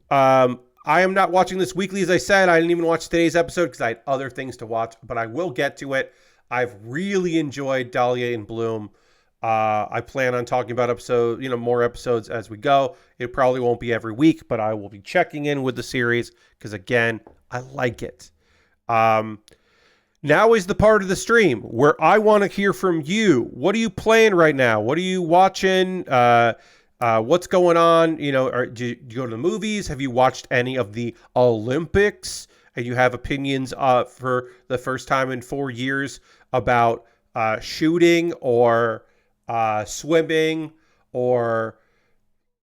I am not watching this weekly, as I said. I didn't even watch today's episode because I had other things to watch, but I will get to it. I've really enjoyed Dahlia in Bloom. I plan on talking about more episodes as we go. It probably won't be every week, but I will be checking in with the series because, again, I like it. Now is the part of the stream where I want to hear from you. What are you playing right now? What are you watching? What's going on? Do you go to the movies? Have you watched any of the Olympics? and you have opinions for the first time in 4 years about shooting or swimming or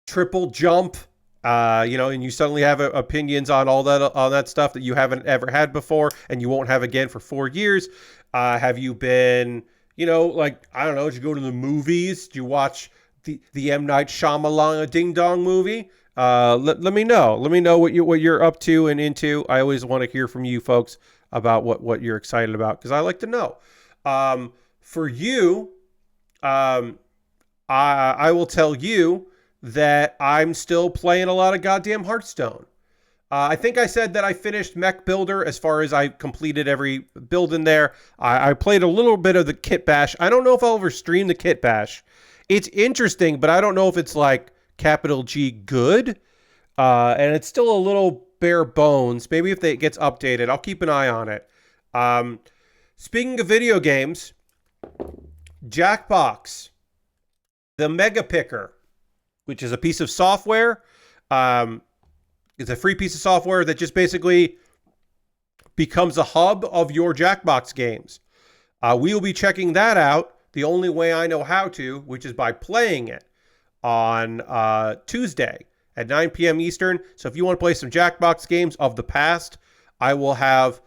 triple jump, and you suddenly have opinions on all that stuff that you haven't ever had before and you won't have again for 4 years. Have you been, like, I don't know, did you go to the movies? Did you watch the M. Night Shyamalan Ding Dong movie? Let me know. Let me know what you're up to and into. I always want to hear from you folks about what you're excited about, because I like to know. For you, I will tell you that I'm still playing a lot of goddamn Hearthstone. I think I said that I finished Mech Builder as far as I completed every build in there. I played a little bit of the Kit Bash. I don't know if I'll ever stream the Kit Bash. It's interesting, but I don't know if it's like capital G good. And it's still a little bare bones. Maybe if it gets updated, I'll keep an eye on it. Speaking of video games, Jackbox, the Mega Picker, which is a piece of software. It's a free piece of software that just basically becomes a hub of your Jackbox games. We will be checking that out the only way I know how to, which is by playing it on Tuesday at 9 p.m. Eastern. So if you want to play some Jackbox games of the past, I will have,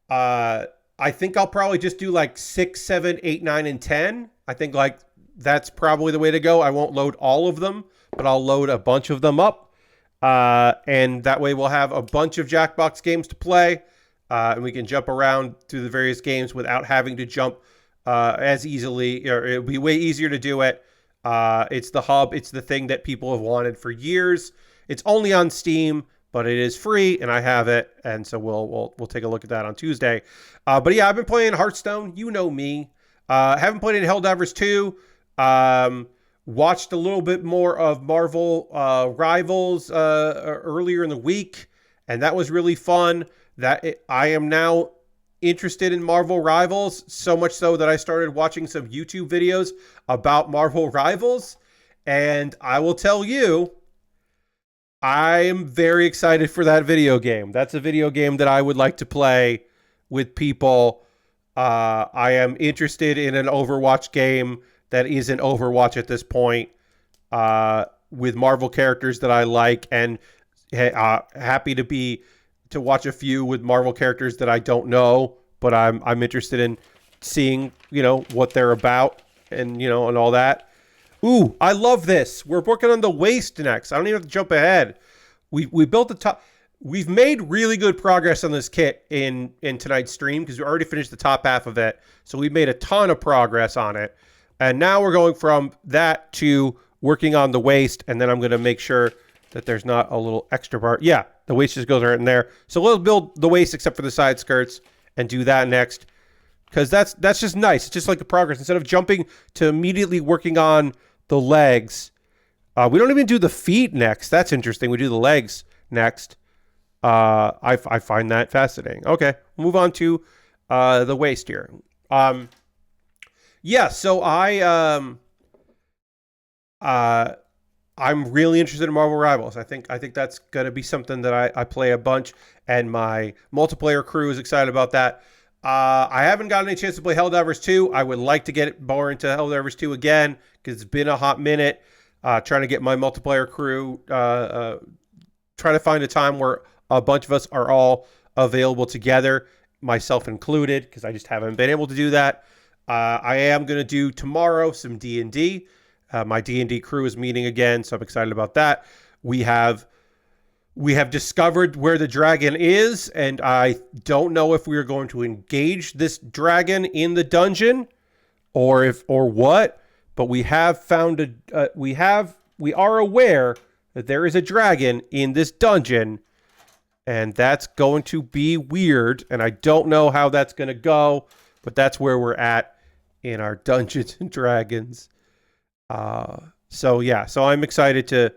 I think I'll probably just do like 6, 7, 8, 9, and 10. I think like that's probably the way to go. I won't load all of them, but I'll load a bunch of them up. And that way we'll have a bunch of Jackbox games to play. And we can jump around through the various games without having to jump as easily, or it'll be way easier to do it. It's the hub. It's the thing that people have wanted for years. It's only on Steam, but it is free, and I have it. And so we'll take a look at that on Tuesday. But yeah, I've been playing Hearthstone. You know me. Haven't played in Helldivers 2. Watched a little bit more of Marvel Rivals earlier in the week, and that was really fun. I am now interested in Marvel Rivals, so much so that I started watching some YouTube videos about Marvel Rivals, and I will tell you, I am very excited for that video game. That's a video game that I would like to play with people. I am interested in an Overwatch game that isn't Overwatch at this point, with Marvel characters that I like, and happy to watch a few with Marvel characters that I don't know, but I'm interested in seeing, what they're about and, and all that. Ooh, I love this. We're working on the waist next. I don't even have to jump ahead. We built the top. We've made really good progress on this kit in tonight's stream, because we already finished the top half of it. So we've made a ton of progress on it. And now we're going from that to working on the waist, and then I'm going to make sure that there's not a little extra part. Yeah, the waist just goes right in there. So we'll build the waist except for the side skirts and do that next, because that's just nice. It's just like the progress. Instead of jumping to immediately working on the legs, we don't even do the feet next. That's interesting. We do the legs next. I find that fascinating. Okay, we'll move on to the waist here. Yeah, so I'm really interested in Marvel Rivals. I think that's going to be something that I play a bunch, and my multiplayer crew is excited about that. I haven't gotten any chance to play Helldivers 2. I would like to get more into Helldivers 2 again, because it's been a hot minute. Trying to get my multiplayer crew, trying to find a time where a bunch of us are all available together, myself included, because I just haven't been able to do that. I am going to do tomorrow some D&D. My D&D crew is meeting again, so I'm excited about that. We have discovered where the dragon is, and I don't know if we are going to engage this dragon in the dungeon or what, but we have found we are aware that there is a dragon in this dungeon, and that's going to be weird, and I don't know how that's going to go, but that's where we're at in our Dungeons and Dragons. So I'm excited to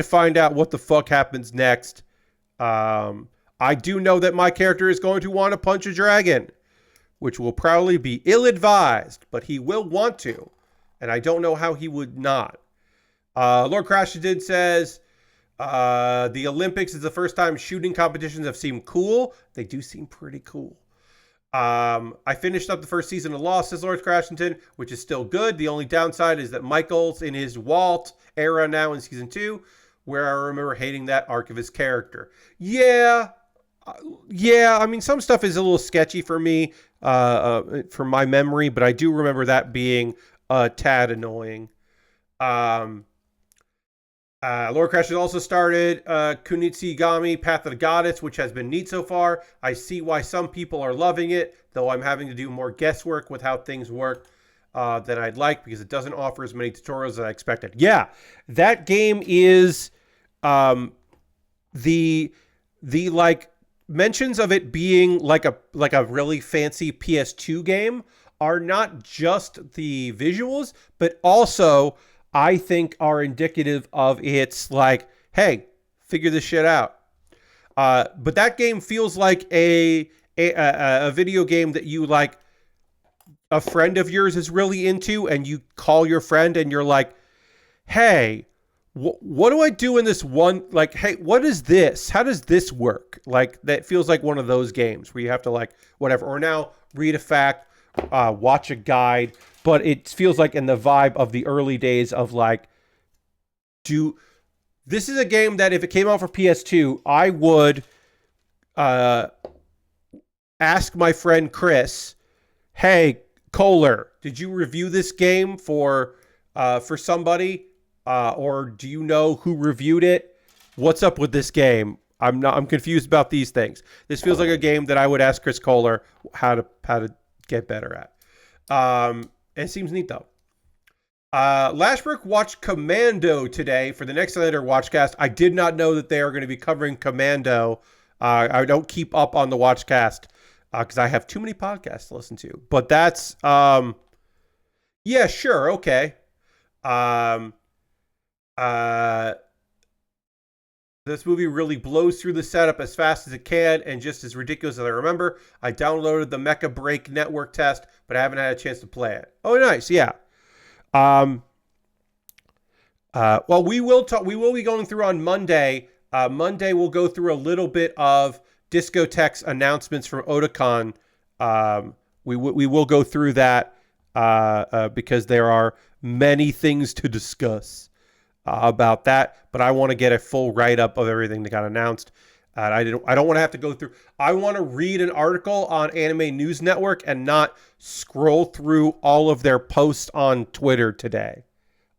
find out what the fuck happens next. I do know that my character is going to want to punch a dragon, which will probably be ill-advised, but he will want to, and I don't know how he would not. Lord Crashadid says, The Olympics is the first time shooting competitions have seemed cool. They do seem pretty cool. I finished up the first season of Lost as Lord Crashington, which is still good. The only downside is that Michael's in his Walt era now in season 2, where I remember hating that arc of his character. Yeah, yeah. I mean, some stuff is a little sketchy for me, from my memory, but I do remember that being a tad annoying. Um, Lord Crash has also started Kunitsigami Path of the Goddess, which has been neat so far. I see why some people are loving it, though I'm having to do more guesswork with how things work than I'd like, because it doesn't offer as many tutorials as I expected. Yeah, that game is the like mentions of it being like a really fancy PS2 game are not just the visuals, but also I think are indicative of its like, hey, figure this shit out. But that game feels like a video game that you like a friend of yours is really into, and you call your friend and you're like, hey, what do I do in this one? Like, hey, what is this? How does this work? Like, that feels like one of those games where you have to like whatever, or now read a fact, watch a guide, but it feels like in the vibe of the early days of like, this is a game that if it came out for PS2, I would ask my friend Chris, hey, Kohler, did you review this game for somebody? Or do you know who reviewed it? What's up with this game? I'm confused about these things. This feels like a game that I would ask Chris Kohler how to get better at. It seems neat though. Lashbrook watched Commando today for the next Later Watchcast. I did not know that they are going to be covering Commando. I don't keep up on the Watchcast because I have too many podcasts to listen to. But that's yeah, sure, okay. This movie really blows through the setup as fast as it can and just as ridiculous as I remember. I downloaded the Mecha Break Network test, but I haven't had a chance to play it. Oh, nice, yeah. Well, we will talk. We will be going through on Monday. Monday we'll go through a little bit of Discotheque's announcements from Otakon. We will go through that because there are many things to discuss about that, but I want to get a full write-up of everything that got announced. I don't want to have to go through. I want to read an article on Anime News Network and not scroll through all of their posts on Twitter today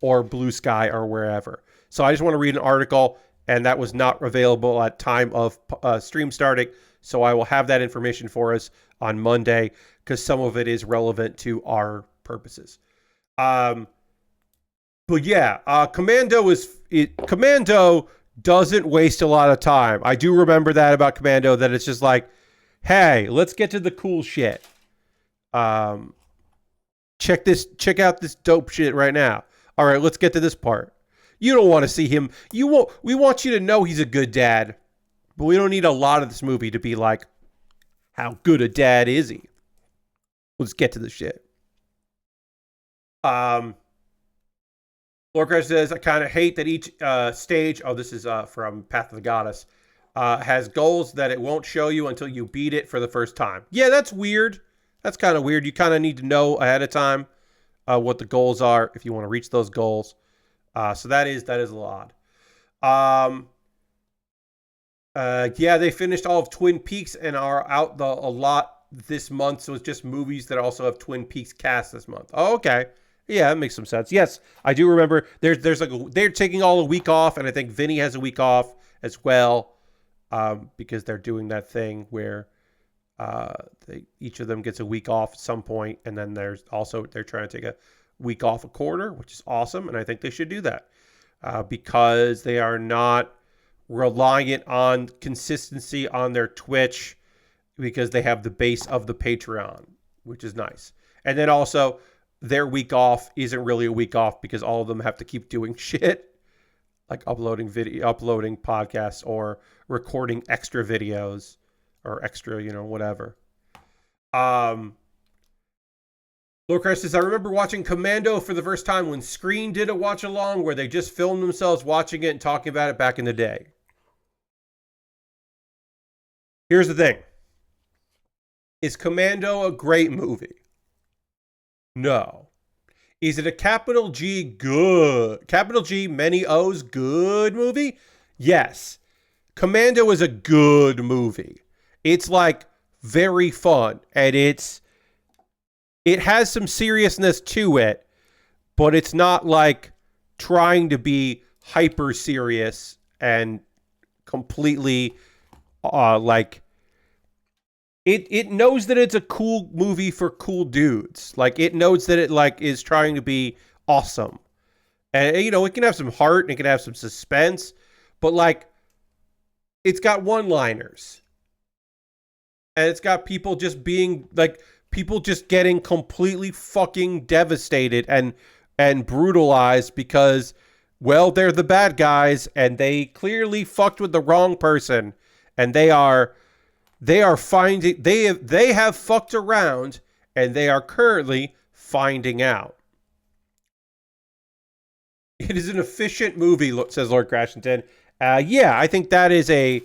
or Blue Sky or wherever. So I just want to read an article, and that was not available at time of stream starting. So I will have that information for us on Monday because some of it is relevant to our purposes. But yeah, Commando doesn't waste a lot of time. I do remember that about Commando, that it's just like, hey, let's get to the cool shit. Check out this dope shit right now. All right, let's get to this part. You don't want to see him. We want you to know he's a good dad, but we don't need a lot of this movie to be like, how good a dad is he? Let's get to the shit. Lord Crash says, I kind of hate that each stage, this is from Path of the Goddess, has goals that it won't show you until you beat it for the first time. Yeah, that's weird. That's kind of weird. You kind of need to know ahead of time what the goals are if you want to reach those goals. So that is a little odd. Yeah, they finished all of Twin Peaks and are out a lot this month. So it's just movies that also have Twin Peaks cast this month. Oh, okay. Yeah, that makes some sense. Yes, I do remember. There's like they're taking all a week off, and I think Vinny has a week off as well, because they're doing that thing where each of them gets a week off at some point, and then they're trying to take a week off a quarter, which is awesome, and I think they should do that because they are not reliant on consistency on their Twitch because they have the base of the Patreon, which is nice, and then also their week off isn't really a week off because all of them have to keep doing shit like uploading podcasts or recording extra videos or extra, whatever. Lord Christ says, I remember watching Commando for the first time when Screen did a watch along where they just filmed themselves watching it and talking about it back in the day. Here's the thing. Is Commando a great movie? No. Is it a capital G good, capital G, many O's good movie? Yes. Commando is a good movie. It's like very fun and it has some seriousness to it, but it's not like trying to be hyper serious and completely like it knows that it's a cool movie for cool dudes. Like it knows that it like is trying to be awesome. And you know, it can have some heart and it can have some suspense, but like it's got one-liners. And it's got people just being like people just getting completely fucking devastated and brutalized because well, they're the bad guys and they clearly fucked with the wrong person and they are finding they have fucked around and they are currently finding out. It is an efficient movie, says Lord Crashington. Yeah, I think that is a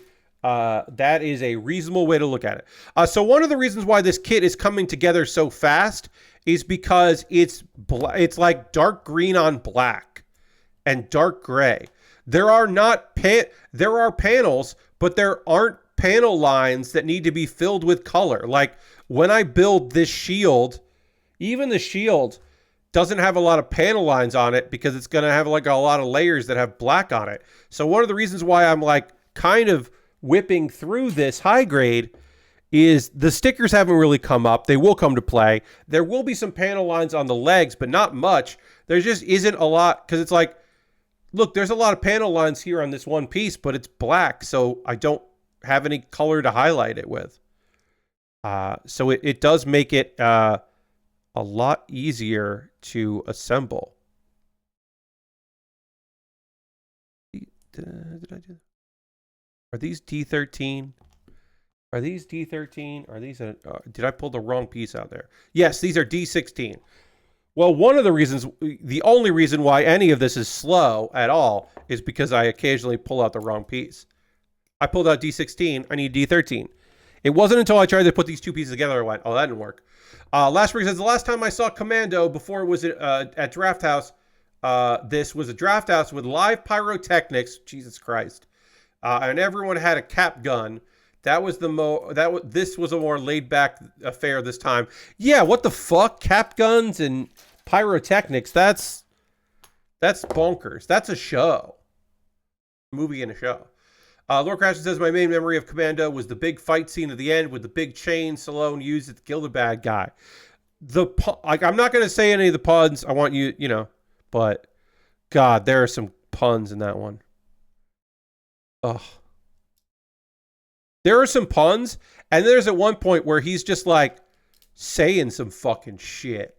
reasonable way to look at it. So one of the reasons why this kit is coming together so fast is because it's like dark green on black and dark gray. There are panels, but there aren't panel lines that need to be filled with color. Like when I build this shield, even the shield doesn't have a lot of panel lines on it because it's going to have like a lot of layers that have black on it. So one of the reasons why I'm like kind of whipping through this high grade is the stickers haven't really come up. They will come to play. There will be some panel lines on the legs, but not much. There just isn't a lot because it's like, look, there's a lot of panel lines here on this one piece, but it's black. So I don't have any color to highlight it with. So it does make it a lot easier to assemble. Did I do? Are these D13? Are these D13? Are these? Did I pull the wrong piece out there? Yes, these are D16. Well, one of the reasons, the only reason why any of this is slow at all is because I occasionally pull out the wrong piece. I pulled out D16. I need D13. It wasn't until I tried to put these two pieces together I went, oh, that didn't work. Last week says, the last time I saw Commando before it was at Draft House, this was a Draft House with live pyrotechnics. Jesus Christ. And everyone had a cap gun. This was a more laid back affair this time. Yeah, what the fuck? Cap guns and pyrotechnics. That's bonkers. That's a show. Movie and a show. Lord Crashton says, my main memory of Commando was the big fight scene at the end with the big chain Stallone used to kill the bad guy. I'm not going to say any of the puns. I want you, but God, there are some puns in that one. Ugh. There are some puns, and there's at one point where he's just like saying some fucking shit.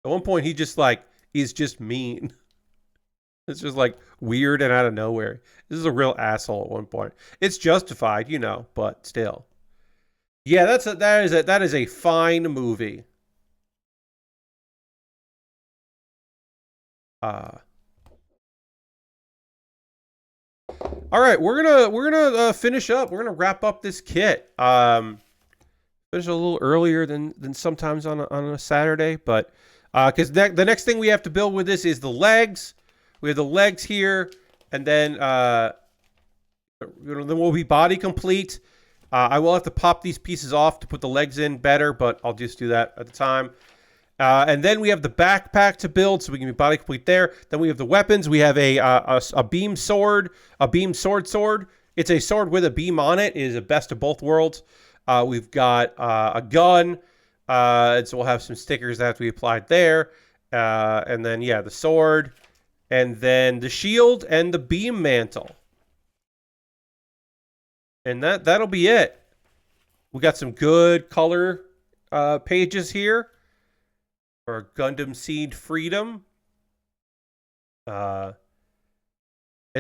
At one point, he just like is just mean. It's just like weird and out of nowhere. This is a real asshole at one point. It's justified, but still. Yeah, that is a fine movie. All right, we're gonna finish up. We're gonna wrap up this kit. Finish a little earlier than sometimes on a Saturday, but because the next thing we have to build with this is the legs. We have the legs here, and then we'll be body complete. I will have to pop these pieces off to put the legs in better, but I'll just do that at the time. And then we have the backpack to build, so we can be body complete there. Then we have the weapons. We have a beam sword, a beam sword. It's a sword with a beam on it. It is a best of both worlds. We've got a gun, and so we'll have some stickers that have to be applied there. And then, the sword. And then the shield and the beam mantle. And that'll be it. We got some good color pages here for Gundam Seed Freedom. And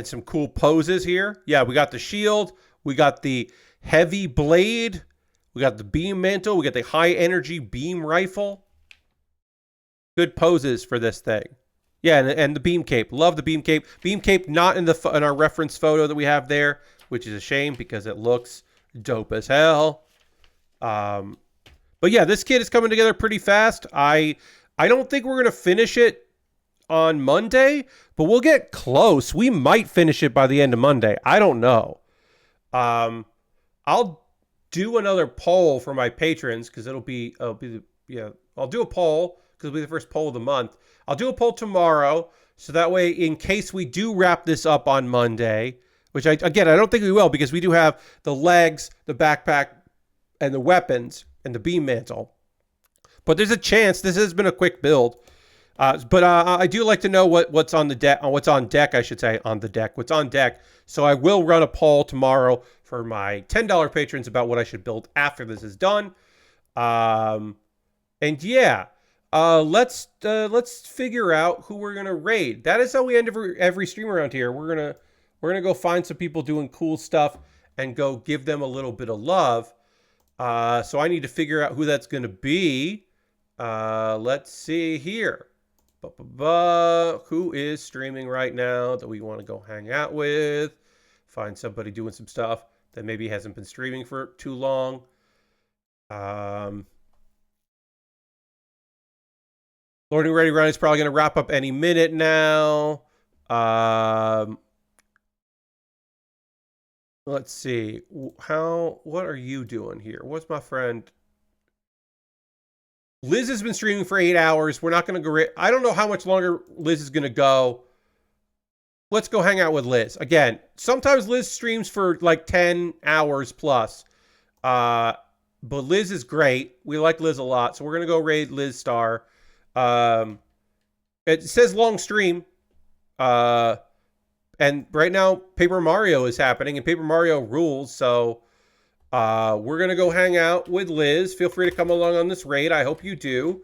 some cool poses here. Yeah, we got the shield. We got the heavy blade. We got the beam mantle. We got the high energy beam rifle. Good poses for this thing. Yeah, and the beam cape. Love the beam cape. Beam cape not in our reference photo that we have there, which is a shame because it looks dope as hell. But yeah, this kit is coming together pretty fast. I don't think we're going to finish it on Monday, but we'll get close. We might finish it by the end of Monday. I don't know. I'll do another poll for my patrons because I'll do a poll because it'll be the first poll of the month. I'll do a poll tomorrow, so that way, in case we do wrap this up on Monday, which I don't think we will because we do have the legs, the backpack, and the weapons and the beam mantle. But there's a chance this has been a quick build. But I do like to know what's on the deck, what's on deck, I should say, what's on deck. So I will run a poll tomorrow for my $10 patrons about what I should build after this is done. And yeah, let's figure out who we're gonna raid. That is how we end every stream around here. We're gonna go find some people doing cool stuff and go give them a little bit of love. So I need to figure out who that's gonna be. Let's see here. Who is streaming right now that we want to go hang out with? Find somebody doing some stuff that maybe hasn't been streaming for too long. Loading Ready Run is probably going to wrap up any minute now. Let's see. What are you doing here? What's my friend? Liz has been streaming for 8 hours. We're not going to go... I don't know how much longer Liz is going to go. Let's go hang out with Liz. Again, sometimes Liz streams for like 10 hours plus. But Liz is great. We like Liz a lot. So we're going to go raid Liz Star. It says long stream. And right now, Paper Mario is happening. And Paper Mario rules. So... we're going to go hang out with Liz. Feel free to come along on this raid. I hope you do.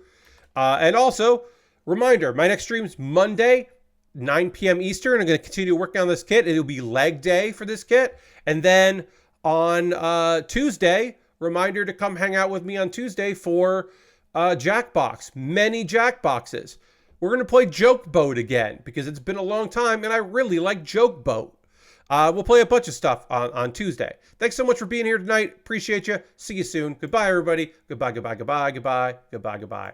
And also, reminder, my next stream's Monday, 9 p.m. Eastern. I'm going to continue working on this kit. It'll be leg day for this kit. And then on Tuesday, reminder to come hang out with me on Tuesday for Jackbox. Many Jackboxes. We're going to play Joke Boat again because it's been a long time and I really like Joke Boat. We'll play a bunch of stuff on Tuesday. Thanks so much for being here tonight. Appreciate you. See you soon. Goodbye, everybody. Goodbye, goodbye, goodbye, goodbye, goodbye, goodbye.